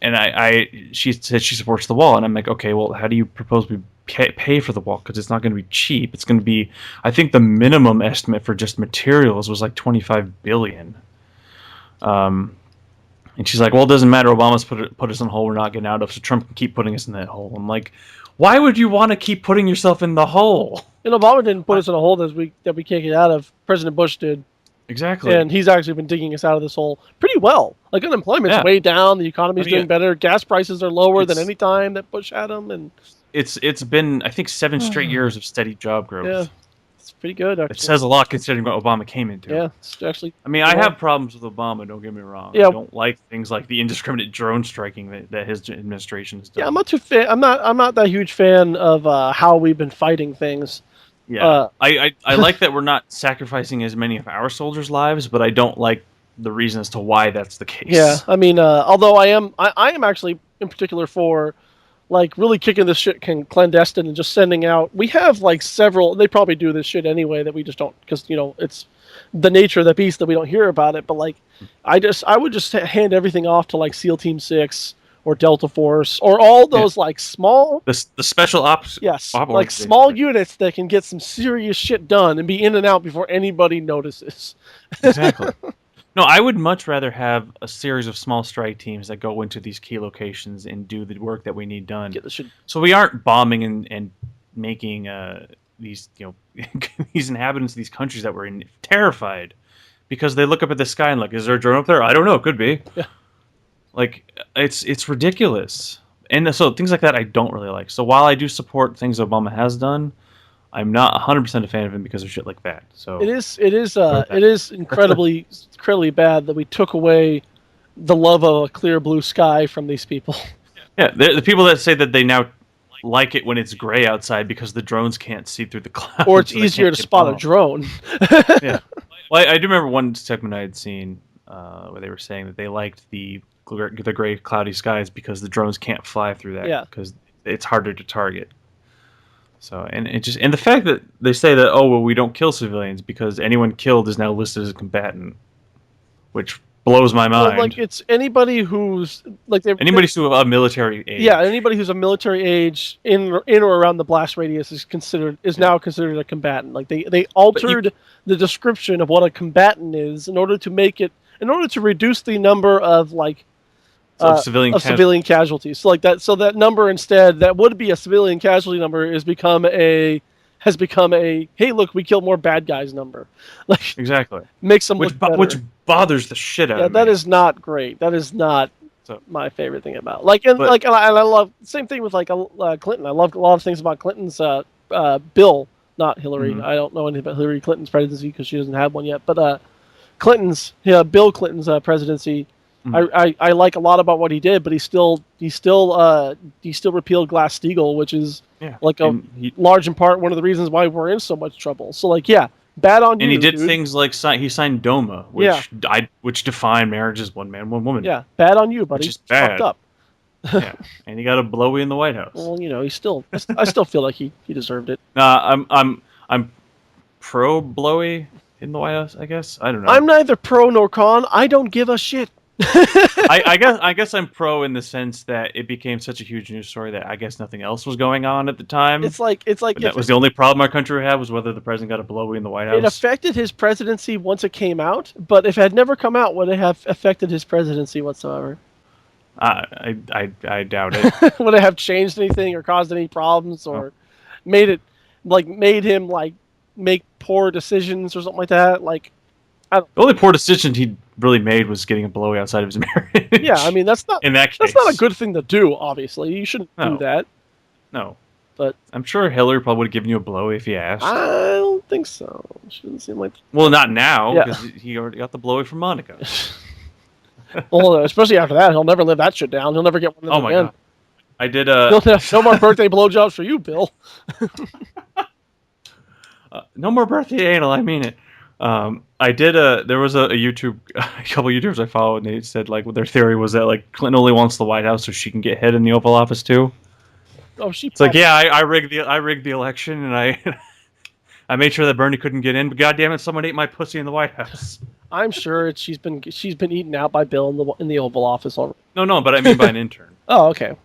And she said she supports the wall, and I'm like, okay, well, how do you propose we pay for the wall? Because it's not going to be cheap. It's going to be, I think the minimum estimate for just materials was like $25 billion. And she's like, well, it doesn't matter. Obama's put us in a hole we're not getting out of, so Trump can keep putting us in that hole. I'm like, why would you want to keep putting yourself in the hole? And Obama didn't put us in a hole that we can't get out of. President Bush did. Exactly. And he's actually been digging us out of this hole pretty well. Like, unemployment's way down, the economy's doing better, gas prices are lower than any time that Bush had them, and it's been, I think, 7 straight years of steady job growth. Yeah, it's pretty good, actually. It says a lot considering what Obama came into. Yeah, it's actually. I mean, I have problems with Obama. Don't get me wrong. Yeah. I don't like things like the indiscriminate drone striking that his administration has done. Yeah, I'm not too fan. I'm not that huge fan of how we've been fighting things. Yeah, I like that we're not sacrificing as many of our soldiers' lives, but I don't like the reason as to why that's the case. Yeah, I mean, although I am actually in particular for like really kicking this shit clandestine and just sending out. We have like several. They probably do this shit anyway that we just don't, because it's the nature of the beast that we don't hear about it. But like, I would just hand everything off to like SEAL Team 6 or Delta Force or all those like small the special ops. Yes, like small units that can get some serious shit done and be in and out before anybody notices. Exactly. No, I would much rather have a series of small strike teams that go into these key locations and do the work that we need done. Get the shit. So we aren't bombing and making these these inhabitants of these countries that we're in terrified because they look up at the sky and like, is there a drone up there? I don't know. It could be. Yeah. Like it's ridiculous, and so things like that I don't really like. So while I do support things Obama has done, I'm not 100% a fan of him because of shit like that. So it is incredibly bad that we took away the love of a clear blue sky from these people. Yeah, the people that say that they now like it when it's gray outside because the drones can't see through the clouds, or it's easier to spot a drone. Yeah, well, I do remember one segment I had seen where they were saying that they liked the gray cloudy skies because the drones can't fly through that because it's harder to target. So and the fact that they say that we don't kill civilians because anyone killed is now listed as a combatant, which blows my mind. Well, like it's anybody who's like anybody who's of a military age. Yeah, anybody who's a military age in or around the blast radius is now considered a combatant. Like they altered the description of what a combatant is in order to reduce the number of like civilian casualties. So like that, so that number instead that would be a civilian casualty number has become a hey, look, we killed more bad guys number. Like exactly makes them look better. Which bothers the shit out of me. That is not great. That is not my favorite thing about and I love same thing with like Clinton. I love a lot of things about Clinton's bill, not Hillary. Mm-hmm. I don't know anything about Hillary Clinton's presidency because she doesn't have one yet. But Bill Clinton's presidency. Mm-hmm. I like a lot about what he did, but he still repealed Glass-Steagall, which is large in part one of the reasons why we're in so much trouble. So bad on you. And he did things like he signed DOMA, which defined marriage as one man, one woman. Yeah, bad on you, buddy. Which is bad. Fucked up. Yeah, and he got a blowy in the White House. Well, I still feel like he deserved it. I'm pro blowy. in the White House, I guess. I don't know. I'm neither pro nor con. I don't give a shit. I guess I'm pro in the sense that it became such a huge news story that I guess nothing else was going on at the time. It's like But that was the only problem our country had, was whether the president got a blowy in the White House. It affected his presidency once it came out, but if it had never come out, would it have affected his presidency whatsoever? I doubt it. Would it have changed anything or caused any problems or made him make poor decisions or something like that? Like, the only poor decision he really made was getting a blowy outside of his marriage. Yeah, I mean that's not that's not a good thing to do. Obviously, you shouldn't do that. No, but I'm sure Hillary probably would have given you a blowy if you asked. I don't think so. She doesn't seem like. Well, not now because he already got the blowy from Monica. Well, especially after that, he'll never live that shit down. He'll never get one of them again. God. I did. No more birthday blowjobs for you, Bill. No more birthday anal. I mean it. I did. There was a couple YouTubers I followed, and they said like their theory was that like Clinton only wants the White House so she can get head in the Oval Office too. Oh, it's like I rigged the election, and I made sure that Bernie couldn't get in. But goddamn it, someone ate my pussy in the White House. I'm sure she's been eaten out by Bill in the Oval Office already. No, but I mean by an intern. Oh, okay.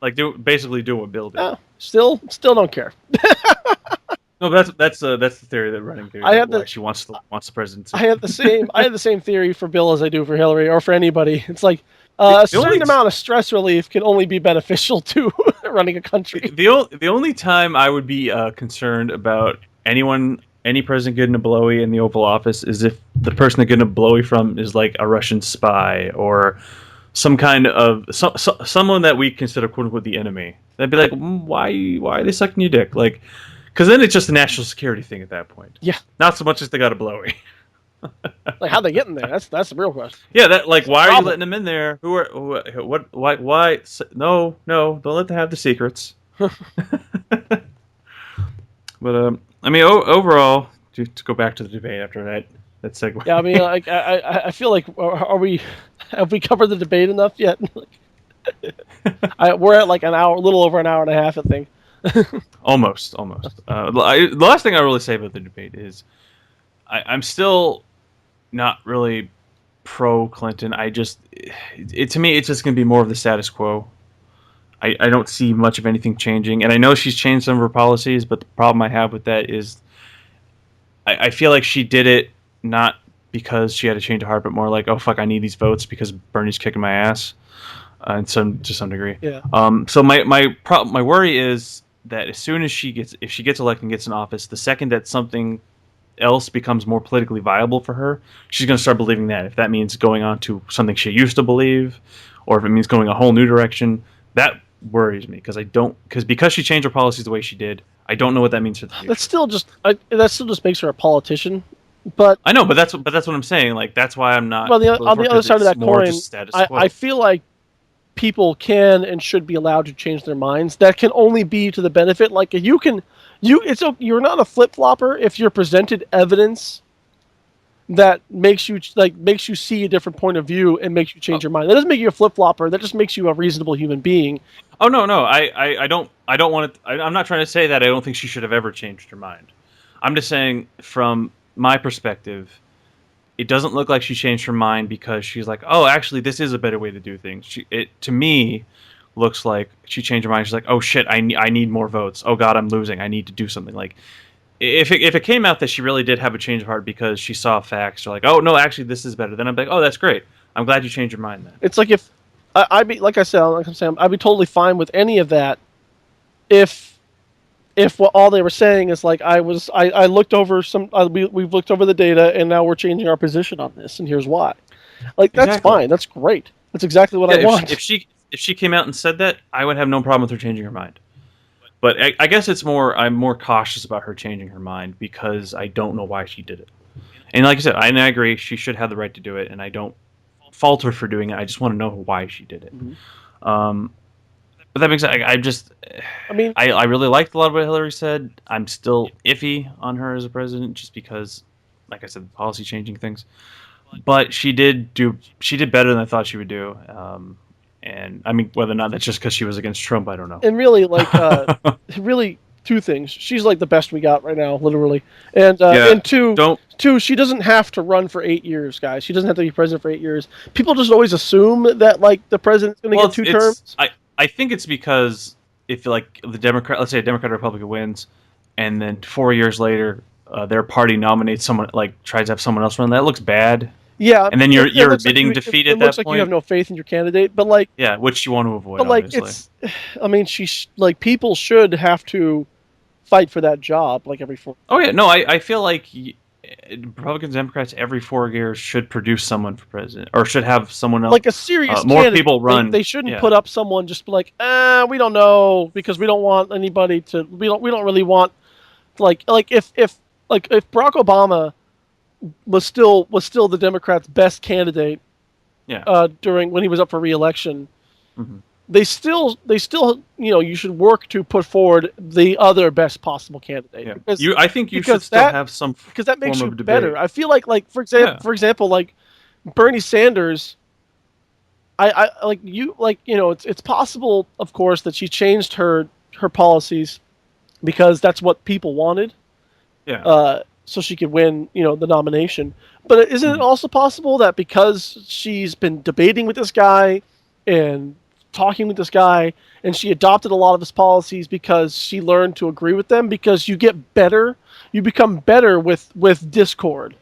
Like basically do what Bill did. Still don't care. No, that's the theory that running through. She wants the presidency. I have the same theory for Bill as I do for Hillary or for anybody. It's like a certain amount of stress relief can only be beneficial to running a country. The only time I would be concerned about any president getting a blowy in the Oval Office is if the person they're getting a blowy from is like a Russian spy or some kind of someone that we consider quote unquote the enemy. They'd be like, why are they sucking your dick? Like, because then it's just a national security thing at that point. Yeah. Not so much as they got a blowy. Like, how'd they get in there? That's the real question. Yeah, why are you letting them in there? Why? No, don't let them have the secrets. But I mean, overall, to go back to the debate after that segue. Yeah, I mean, I feel like have we covered the debate enough yet? We're at like an hour, a little over an hour and a half, I think. Almost. The last thing I really say about the debate is I'm still not really pro Clinton. To me, it's just going to be more of the status quo. I don't see much of anything changing, and I know she's changed some of her policies, but the problem I have with that is I feel like she did it not because she had a change of heart, but more like, oh fuck, I need these votes because Bernie's kicking my ass, to some degree. Yeah. So my worry is that as soon as if she gets elected and gets in office, the second that something else becomes more politically viable for her, she's going to start believing that. If that means going on to something she used to believe, or if it means going a whole new direction, that worries me because she changed her policies the way she did. I don't know what that means for the future. That still just makes her a politician. But I know, but that's what I'm saying. Like that's why I'm not. Well, on the other side of that coin, I feel like people can and should be allowed to change their minds. That can only be to the benefit. Like you're not a flip flopper if you're presented evidence that makes you see a different point of view and makes you change your mind. That doesn't make you a flip flopper. That just makes you a reasonable human being. Oh no, I don't want to. I'm not trying to say that I don't think she should have ever changed her mind. I'm just saying from my perspective, it doesn't look like she changed her mind because she's like, oh, actually, this is a better way to do things. It to me looks like she changed her mind. She's like, oh shit, I need more votes. Oh god, I'm losing. I need to do something. Like, if it came out that she really did have a change of heart because she saw facts, or like, oh no, actually, this is better. Then I'm like, oh, that's great. I'm glad you changed your mind. Then it's like if I'd be like I'm saying, I'd be totally fine with any of that if what all they were saying is like I looked over we've looked over the data and now we're changing our position on this and here's why. Like that's fine. That's great. That's exactly what I want. If she came out and said that, I would have no problem with her changing her mind. But I guess I'm more cautious about her changing her mind because I don't know why she did it. And like I said, I agree she should have the right to do it, and I don't fault her for doing it. I just want to know why she did it. Mm-hmm. But that makes sense. I really liked a lot of what Hillary said. I'm still iffy on her as a president just because, like I said, policy changing things. But she did better than I thought she would do. And I mean, whether or not that's just because she was against Trump, I don't know. And really, like, really, two things. She's like the best we got right now, literally. Yeah. And Don't. two, she doesn't have to run for 8 years, guys. She doesn't have to be president for 8 years. People just always assume that like the president's going to Well, get two terms. I think it's because if like the Democrat, let's say a Democrat or Republican wins, and then 4 years later, their party nominates someone, like tries to have someone else run, that looks bad. Yeah, And then it you're looks like admitting you, defeat it at looks that like you have point. no faith in your candidate. But like, Yeah, which you want to avoid, but like obviously. I mean, like people should have to fight for that job like every 4. Oh yeah, no, I feel like Republicans, Democrats, every 4 years should produce someone for president, or should have someone else, Like a serious more candidate. people run. They shouldn't Yeah, put up someone just like, we don't know because we don't want anybody to. We don't really want if Barack Obama was still the Democrats' best candidate yeah. during when he was up for re-election. Mm-hmm. They still you should work to put forward the other best possible candidate. Yeah. Because, I think you should because still that have some because that makes form you of debate. better. I feel like for example like Bernie Sanders. I like it's possible, of course, that she changed her policies because that's what people wanted. Yeah. So she could win, the nomination. But isn't it also possible that because she's been debating with this guy and talking with this guy, and she adopted a lot of his policies because she learned to agree with them? Because you become better with discord.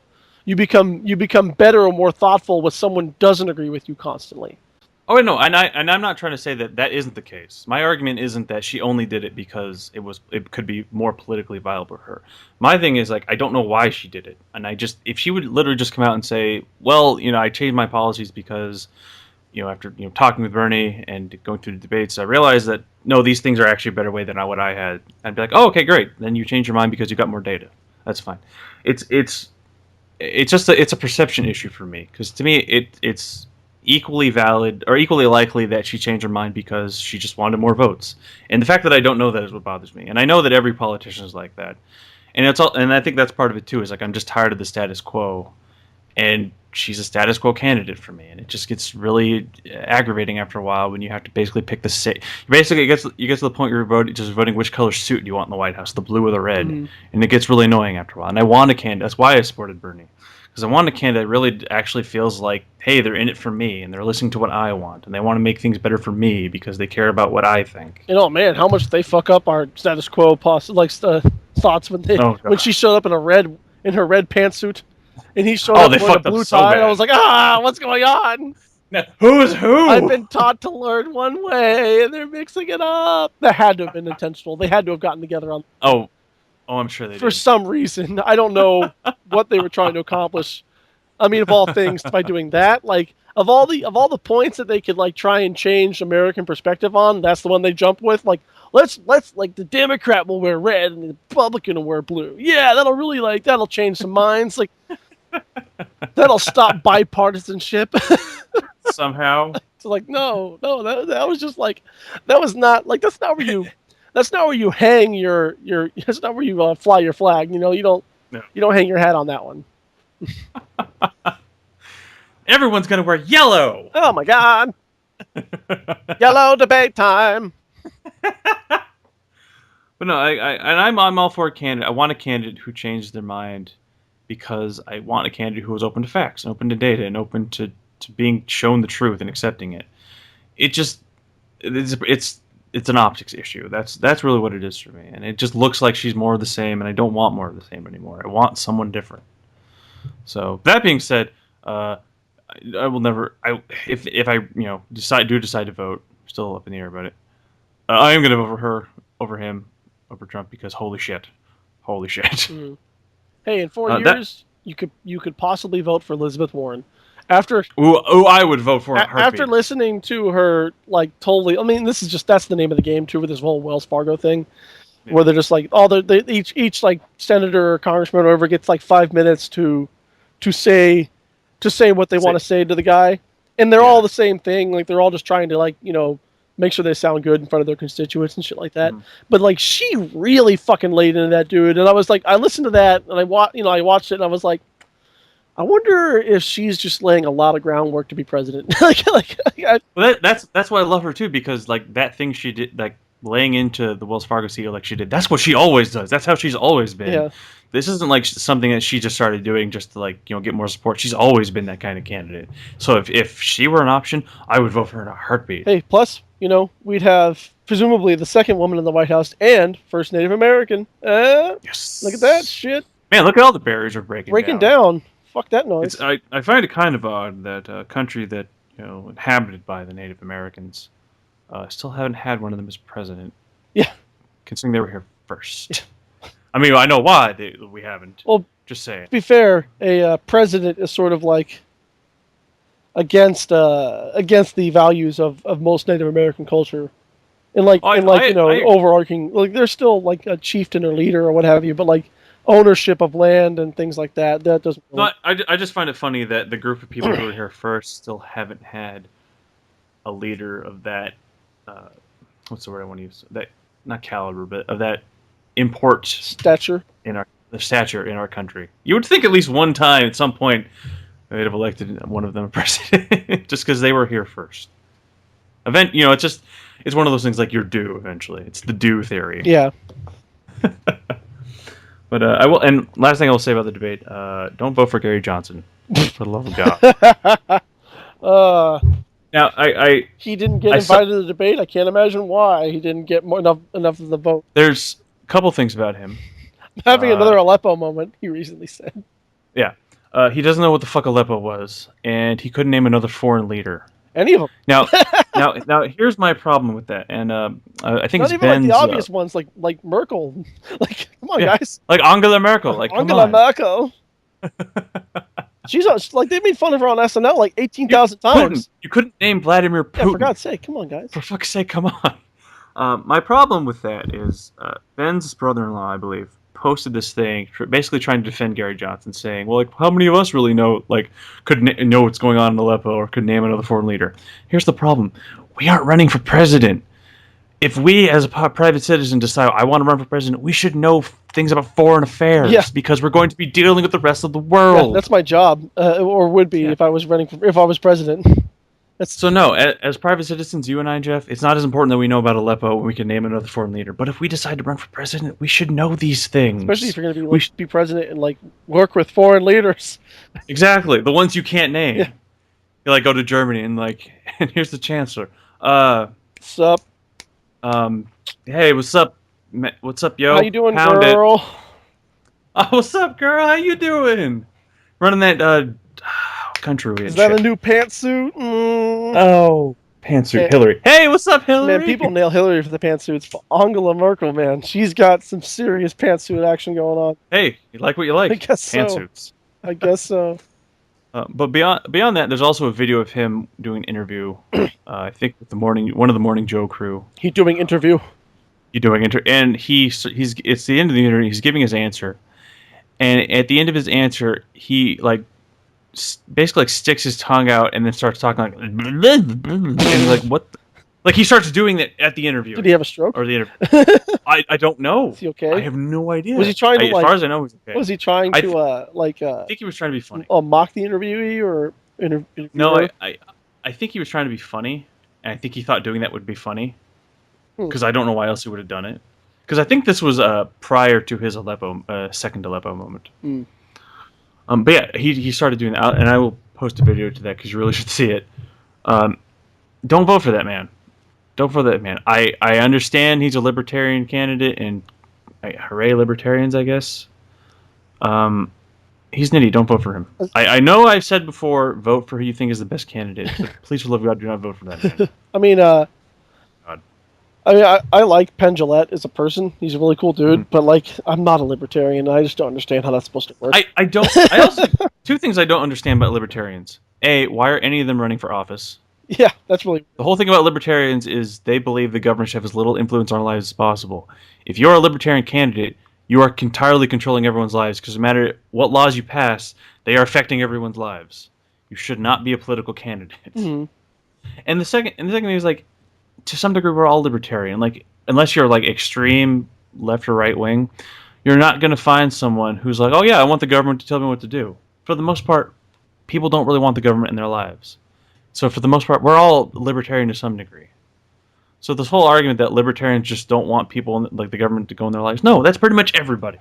You become better or more thoughtful when someone doesn't agree with you constantly. Oh no, and I'm not trying to say that isn't the case. My argument isn't that she only did it because it could be more politically viable for her. My thing is like I don't know why she did it, and if she would literally just come out and say, well, I changed my policies because, after talking with Bernie and going through the debates, I realized that no, these things are actually a better way than what I had. I'd be like, oh, okay, great. Then you change your mind because you got more data. That's fine. It's just it's a perception issue for me because to me it's equally valid or equally likely that she changed her mind because she just wanted more votes. And the fact that I don't know that is what bothers me. And I know that every politician is like that. And I think that's part of it too. Is like I'm just tired of the status quo, and she's a status quo candidate for me, and it just gets really aggravating after a while when you have to basically pick the same. Basically, you get to the point where you're voting which color suit you want in the White House, the blue or the red, and it gets really annoying after a while. And I want a candidate. That's why I supported Bernie. Because I want a candidate that really actually feels like, hey, they're in it for me, and they're listening to what I want, and they want to make things better for me because they care about what I think. Man, how much they fuck up our status quo thoughts when she showed up in her red pantsuit, and he showed up wearing a blue tie. I was like, what's going on? Now, who's who? I've been taught to learn one way, and they're mixing it up. That had to have been intentional. They had to have gotten together on. Oh, I'm sure they did. For some reason. I don't know what they were trying to accomplish. I mean, of all things, by doing that, like of all the points that they could like try and change American perspective on, that's the one they jump with. Like, let's like the Democrat will wear red and the Republican will wear blue. Yeah, that'll change some minds. Like, that'll stop bipartisanship. Somehow. So like, no, that was just like, that was not like that's not where you. That's not where you hang your. That's not where you fly your flag. You don't hang your hat on that one. Everyone's gonna wear yellow. Oh my god! Yellow debate time. But no, I'm all for a candidate. I want a candidate who changes their mind because I want a candidate who is open to facts and open to data and open to being shown the truth and accepting it. It's an optics issue. That's really what it is for me. And it just looks like she's more of the same, and I don't want more of the same anymore. I want someone different. So that being said, I will never. If I decide to vote, I'm still up in the air about it. I am going to vote over him, over Trump because holy shit. Mm-hmm. Hey, in 4 years, you could possibly vote for Elizabeth Warren. After I would vote for her. After listening to her, like, totally. I mean, that's the name of the game too, with this whole Wells Fargo thing, where they're just like, each like senator or congressman or whoever gets like 5 minutes to say what they want to say to the guy, and they're all the same thing. Like, they're all just trying to like make sure they sound good in front of their constituents and shit like that. But like, she really fucking laid into that dude, and I was like, I listened to that and I watched it and I was like, I wonder if she's just laying a lot of groundwork to be president. Well, that's why I love her too, because like that thing she did, like laying into the Wells Fargo CEO like she did. That's what she always does. That's how she's always been. Yeah. This isn't like something that she just started doing just to like get more support. She's always been that kind of candidate. So if she were an option, I would vote for her in a heartbeat. Hey, plus, we'd have presumably the second woman in the White House and first Native American. Yes. Look at that shit. Man, look at all the barriers are breaking down. Fuck that noise. I find it kind of odd that a country that inhabited by the Native Americans still haven't had one of them as president. Yeah. Considering they were here first. I mean, I know why we haven't. Well, just saying. To be fair, a president is sort of like against the values of most Native American culture, and overarching, like there's still like a chieftain or leader or what have you, but like ownership of land and things like that doesn't. No, I just find it funny that the group of people who were here first still haven't had a leader of that. What's the word I want to use? That not caliber, but of that stature in our country. You would think at least one time at some point they'd have elected one of them a president just because they were here first. It's one of those things like you're due eventually. It's the due theory. Yeah. But I will. And last thing I will say about the debate: don't vote for Gary Johnson, for the love of God. Now, he didn't get invited to the debate. I can't imagine why he didn't get enough of the vote. There's a couple things about him. Having another Aleppo moment, he recently said. Yeah. He doesn't know what the fuck Aleppo was, and he couldn't name another foreign leader. Any of them. Now, here's my problem with that, and I think not it's even Ben's, like the obvious ones, like Merkel. Like, come on, guys. Like Angela Merkel. Like Angela Merkel. She's like they made fun of her on SNL like 18,000 times. You couldn't name Vladimir Putin. Yeah, for God's sake, come on, guys. For fuck's sake, come on. My problem with that is Ben's brother-in-law, I believe, posted this thing basically trying to defend Gary Johnson, saying, well, like, how many of us really know what's going on in Aleppo or could name another foreign leader? Here's the problem. We aren't running for president. If we, as a private citizen, decide I want to run for president, we should know things about foreign affairs because we're going to be dealing with the rest of the world. Yeah, that's my job, or would be if I was if I was president. So no, as private citizens, you and I, Jeff, it's not as important that we know about Aleppo when we can name another foreign leader. But if we decide to run for president, we should know these things. Especially if you're going to be president and like work with foreign leaders. Exactly, the ones you can't name. Yeah. You like go to Germany and and here's the chancellor. What's up? Hey, what's up? What's up, yo? How you doing, girl? Oh, what's up, girl? How you doing? Running that country we Is that a new pantsuit? Oh, pantsuit, Hillary. Hey, what's up, Hillary? Man, people nail Hillary for the pantsuits. But Angela Merkel, man, she's got some serious pantsuit action going on. Hey, you like what you like? I guess pantsuits. I guess so. But beyond that, there's also a video of him doing an interview. I think with one of the Morning Joe crew. He's doing interview. And it's the end of the interview. He's giving his answer, and at the end of his answer, he basically sticks his tongue out and then starts talking like, and like what? Like he starts doing that at the interview. Did he have a stroke? Or the interview? I don't know. Is he okay? I have no idea. Was he trying to as far as I know, he's okay. Was he trying to I think he was trying to be funny. Mock the interviewee or interviewer? No, I think he was trying to be funny, and I think he thought doing that would be funny. Because I don't know why else he would have done it. Because I think this was prior to his second Aleppo moment. But yeah, he started doing that, and I will post a video to that because you really should see it. Don't vote for that man. Don't vote for that man. I understand he's a libertarian candidate, and hooray libertarians, I guess. He's an idiot. Don't vote for him. I know I've said before, vote for who you think is the best candidate, but please, for the love of God, do not vote for that man. I like Penn Jillette as a person. He's a really cool dude, but I'm not a libertarian. And I just don't understand how that's supposed to work. I don't. I also two things I don't understand about libertarians. A, why are any of them running for office? Yeah, that's really the whole thing about libertarians is they believe the government should have as little influence on our lives as possible. If you're a libertarian candidate, you are entirely controlling everyone's lives because no matter what laws you pass, they are affecting everyone's lives. You should not be a political candidate. Mm-hmm. And the second thing is to some degree, we're all libertarian. Unless you're extreme left or right wing, you're not going to find someone who's like, oh yeah, I want the government to tell me what to do. For the most part, people don't really want the government in their lives. So for the most part, we're all libertarian to some degree. So this whole argument that libertarians just don't want people like the government to go in their lives, no, that's pretty much everybody.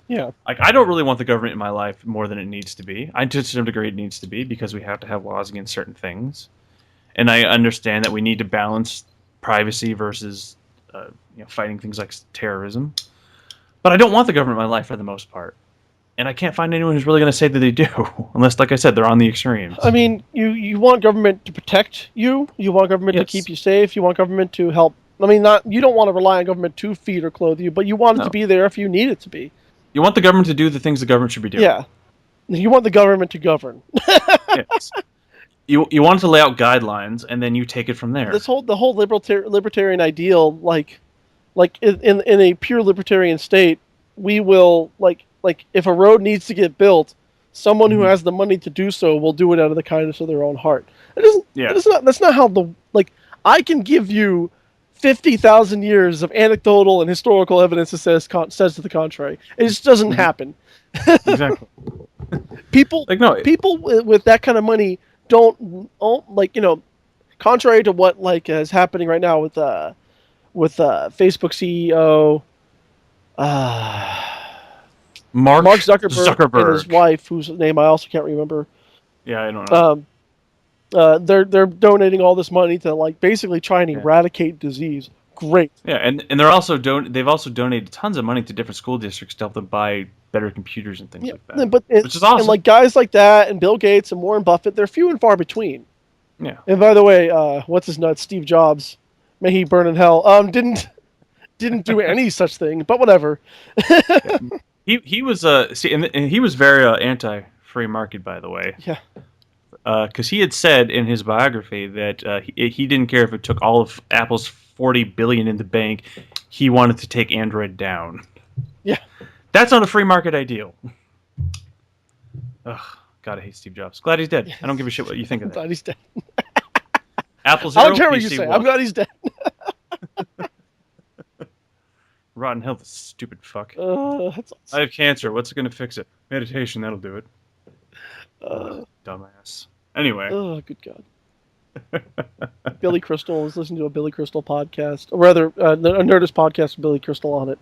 Yeah. Like I don't really want the government in my life more than it needs to be. I to some degree it needs to be because we have to have laws against certain things, and I understand that we need to balance privacy versus fighting things like terrorism. But I don't want the government in my life for the most part. And I can't find anyone who's really going to say that they do, unless, like I said, they're on the extremes. I mean, you want government to protect you. You want government to keep you safe. You want government to help. I mean, you don't want to rely on government to feed or clothe you, but you want it to be there if you need it to be. You want the government to do the things the government should be doing. Yeah. You want the government to govern. Yes. You want to lay out guidelines, and then you take it from there. The whole libertarian ideal, like in a pure libertarian state, we will like if a road needs to get built, someone who has the money to do so will do it out of the kindness of their own heart. It isn't. Yeah. That's not how I can give you 50,000 years of anecdotal and historical evidence that says to the contrary. It just doesn't happen. Exactly. People with that kind of money don't contrary to what is happening right now with Facebook CEO Mark Zuckerberg and his wife, whose name I also can't remember. Yeah, I don't know. They're donating all this money to basically try and eradicate disease. Great. Yeah, and they're also they've also donated tons of money to different school districts to help them buy better computers and things like that. Which is awesome. And guys like that and Bill Gates and Warren Buffett, they're few and far between. Yeah. And by the way, what's his nuts? Steve Jobs, may he burn in hell. Didn't do any such thing, but whatever. He was and he was very anti-free market, by the way. Yeah. Because he had said in his biography that he didn't care if it took all of Apple's $40 billion in the bank. He wanted to take Android down. Yeah. That's not a free market ideal. Ugh, God, I hate Steve Jobs. Glad he's dead. Yes. I don't give a shit what you think of that. Glad he's dead. Apple Zero. I don't care what you say. I'm glad he's dead. Rotten health, stupid fuck. That's awesome. I have cancer. What's going to fix it? Meditation, that'll do it. Dumbass. Anyway. Oh, good God. Billy Crystal. I was listening to a Billy Crystal podcast, or rather, a Nerdist podcast with Billy Crystal on it.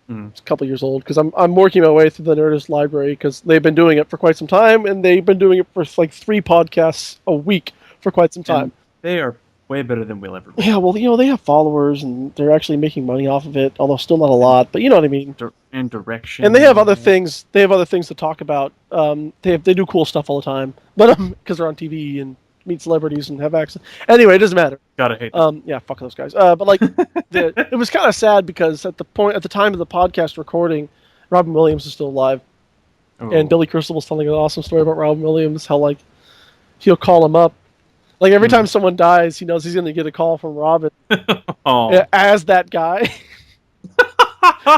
It's a couple years old because I'm working my way through the Nerdist library because they've been doing it for quite some time, and they've been doing it for 3 podcasts a week for quite some time. And they are way better than we'll ever be. Yeah, well, they have followers and they're actually making money off of it, although still not a lot. But you know what I mean. And direction. And they have other things. They have other things to talk about. They do cool stuff all the time, but because they're on TV and meet celebrities and have access. Anyway, it doesn't matter. Gotta hate them. Yeah, fuck those guys. But it was kind of sad because at the time of the podcast recording, Robin Williams is still alive, and Billy Crystal was telling an awesome story about Robin Williams, how he'll call him up. Every time someone dies, he knows he's going to get a call from Robin as that guy.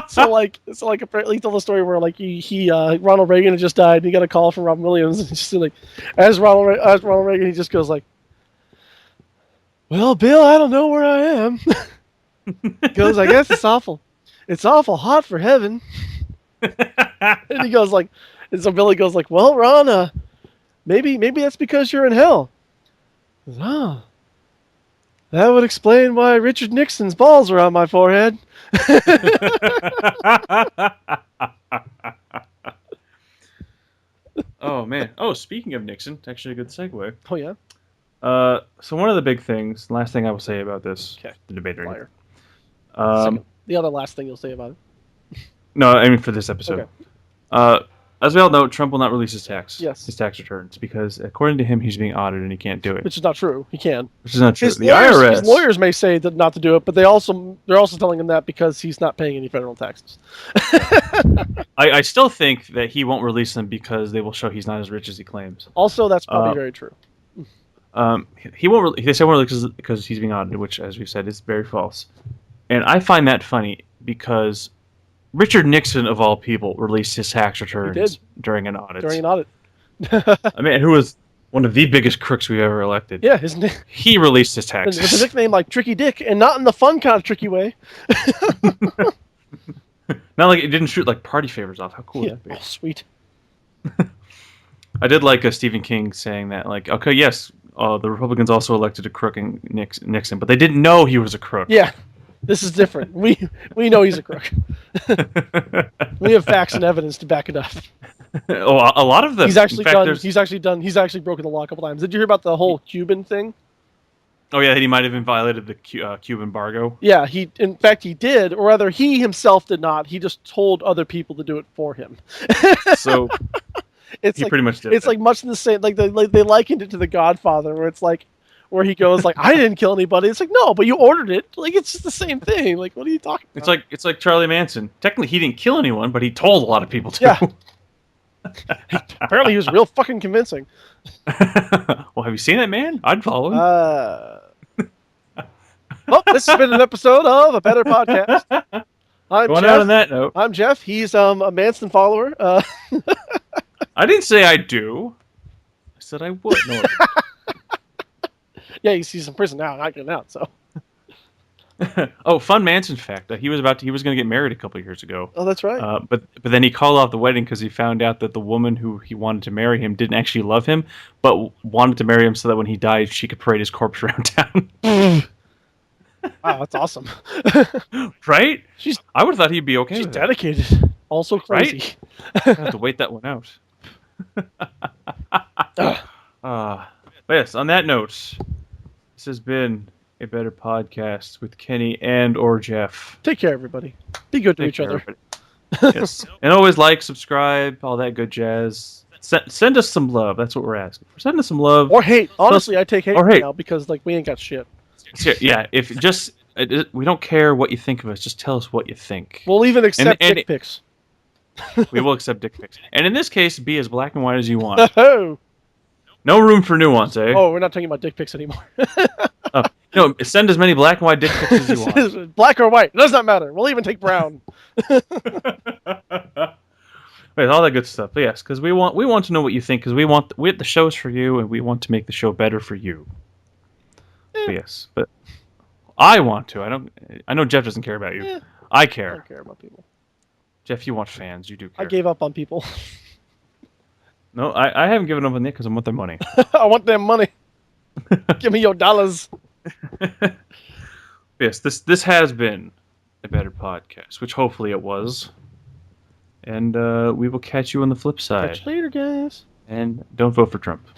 so apparently he told the story where Ronald Reagan had just died and he got a call from Robin Williams, and just as Ronald Reagan, he just goes well, Bill, I don't know where I am. He goes, I guess it's awful hot for heaven. And he goes and so Billy goes well, Ron, maybe that's because you're in hell. He goes, oh, that would explain why Richard Nixon's balls are on my forehead. Oh man. Oh, speaking of Nixon, it's actually a good segue. Oh yeah. So one of the big things, last thing I will say about this, the debate. The other last thing you'll say about it. No, I mean for this episode. Okay. As we all know, Trump will not release his tax returns because, according to him, he's being audited and he can't do it. Which is not true. He can. Which is not true. His lawyers may say that not to do it, but they're also telling him that because he's not paying any federal taxes. I still think that he won't release them because they will show he's not as rich as he claims. Also, that's probably very true. He won't. They say won't release because he's being audited, which, as we said, is very false. And I find that funny because Richard Nixon, of all people, released his tax returns during an audit. I mean, who was one of the biggest crooks we've ever elected. Yeah, isn't it? He released his taxes. With a nickname like Tricky Dick, and not in the fun kind of tricky way. Not like it didn't shoot party favors off. How cool would that be? Oh, sweet. I did like Stephen King saying that, okay, yes, the Republicans also elected a crook in Nixon, but they didn't know he was a crook. Yeah, this is different. We know he's a crook. We have facts and evidence to back it up. Oh, a lot of them. He's actually In fact, done. He's actually broken the law a couple times. Did you hear about the whole Cuban thing? Oh yeah, he might have violated the Cuban embargo. Yeah, in fact he did, or rather he himself did not. He just told other people to do it for him. So it's he like, pretty much did. It's that. like much in the same, like they likened it to The Godfather, where it's like, where he goes like, I didn't kill anybody. It's like, no, but you ordered it. Like, it's just the same thing. Like, what are you talking about? It's like Charlie Manson. Technically, he didn't kill anyone, but he told a lot of people to. Yeah. Apparently, he was real fucking convincing. Well, have you seen that man? I'd follow him. Well, this has been an episode of A Better Podcast. Going out on that note. I'm Jeff. He's a Manson follower. I didn't say I do. I said I would. No, yeah, he's in prison now, not getting out. So. Oh, fun Manson fact. He was going to get married a couple of years ago. Oh, that's right. But then he called off the wedding because he found out that the woman who he wanted to marry him didn't actually love him, but wanted to marry him so that when he died, she could parade his corpse around town. Wow, that's awesome. Right? I would have thought he'd be okay. She's with dedicated. Also crazy. Right? I have to wait that one out. But yes, on that note, this has been A Better Podcast with Kenny and/or Jeff. Take care, everybody. Be good to each other. Yes, and always like, subscribe, all that good jazz. Send us some love. That's what we're asking for. Send us some love or hate. Honestly, I take hate now because like we ain't got shit. Yeah, if just we don't care what you think of us. Just tell us what you think. We'll even accept dick pics. We will accept dick pics, and in this case, be as black and white as you want. Oh. No room for nuance, eh? Oh, we're not talking about dick pics anymore. No, send as many black and white dick pics as you want. Black or white, it does not matter. We'll even take brown. Wait, all that good stuff. But yes, because we want to know what you think, because the show's for you, and we want to make the show better for you. But yes, but I want to. I know Jeff doesn't care about you. I care. I don't care about people. Jeff, you want fans. You do care. I gave up on people. No, I haven't given up on Nick because I want their money. I want their money. Give me your dollars. Yes, this has been A Better Podcast, which hopefully it was. And we will catch you on the flip side. Catch you later, guys. And don't vote for Trump.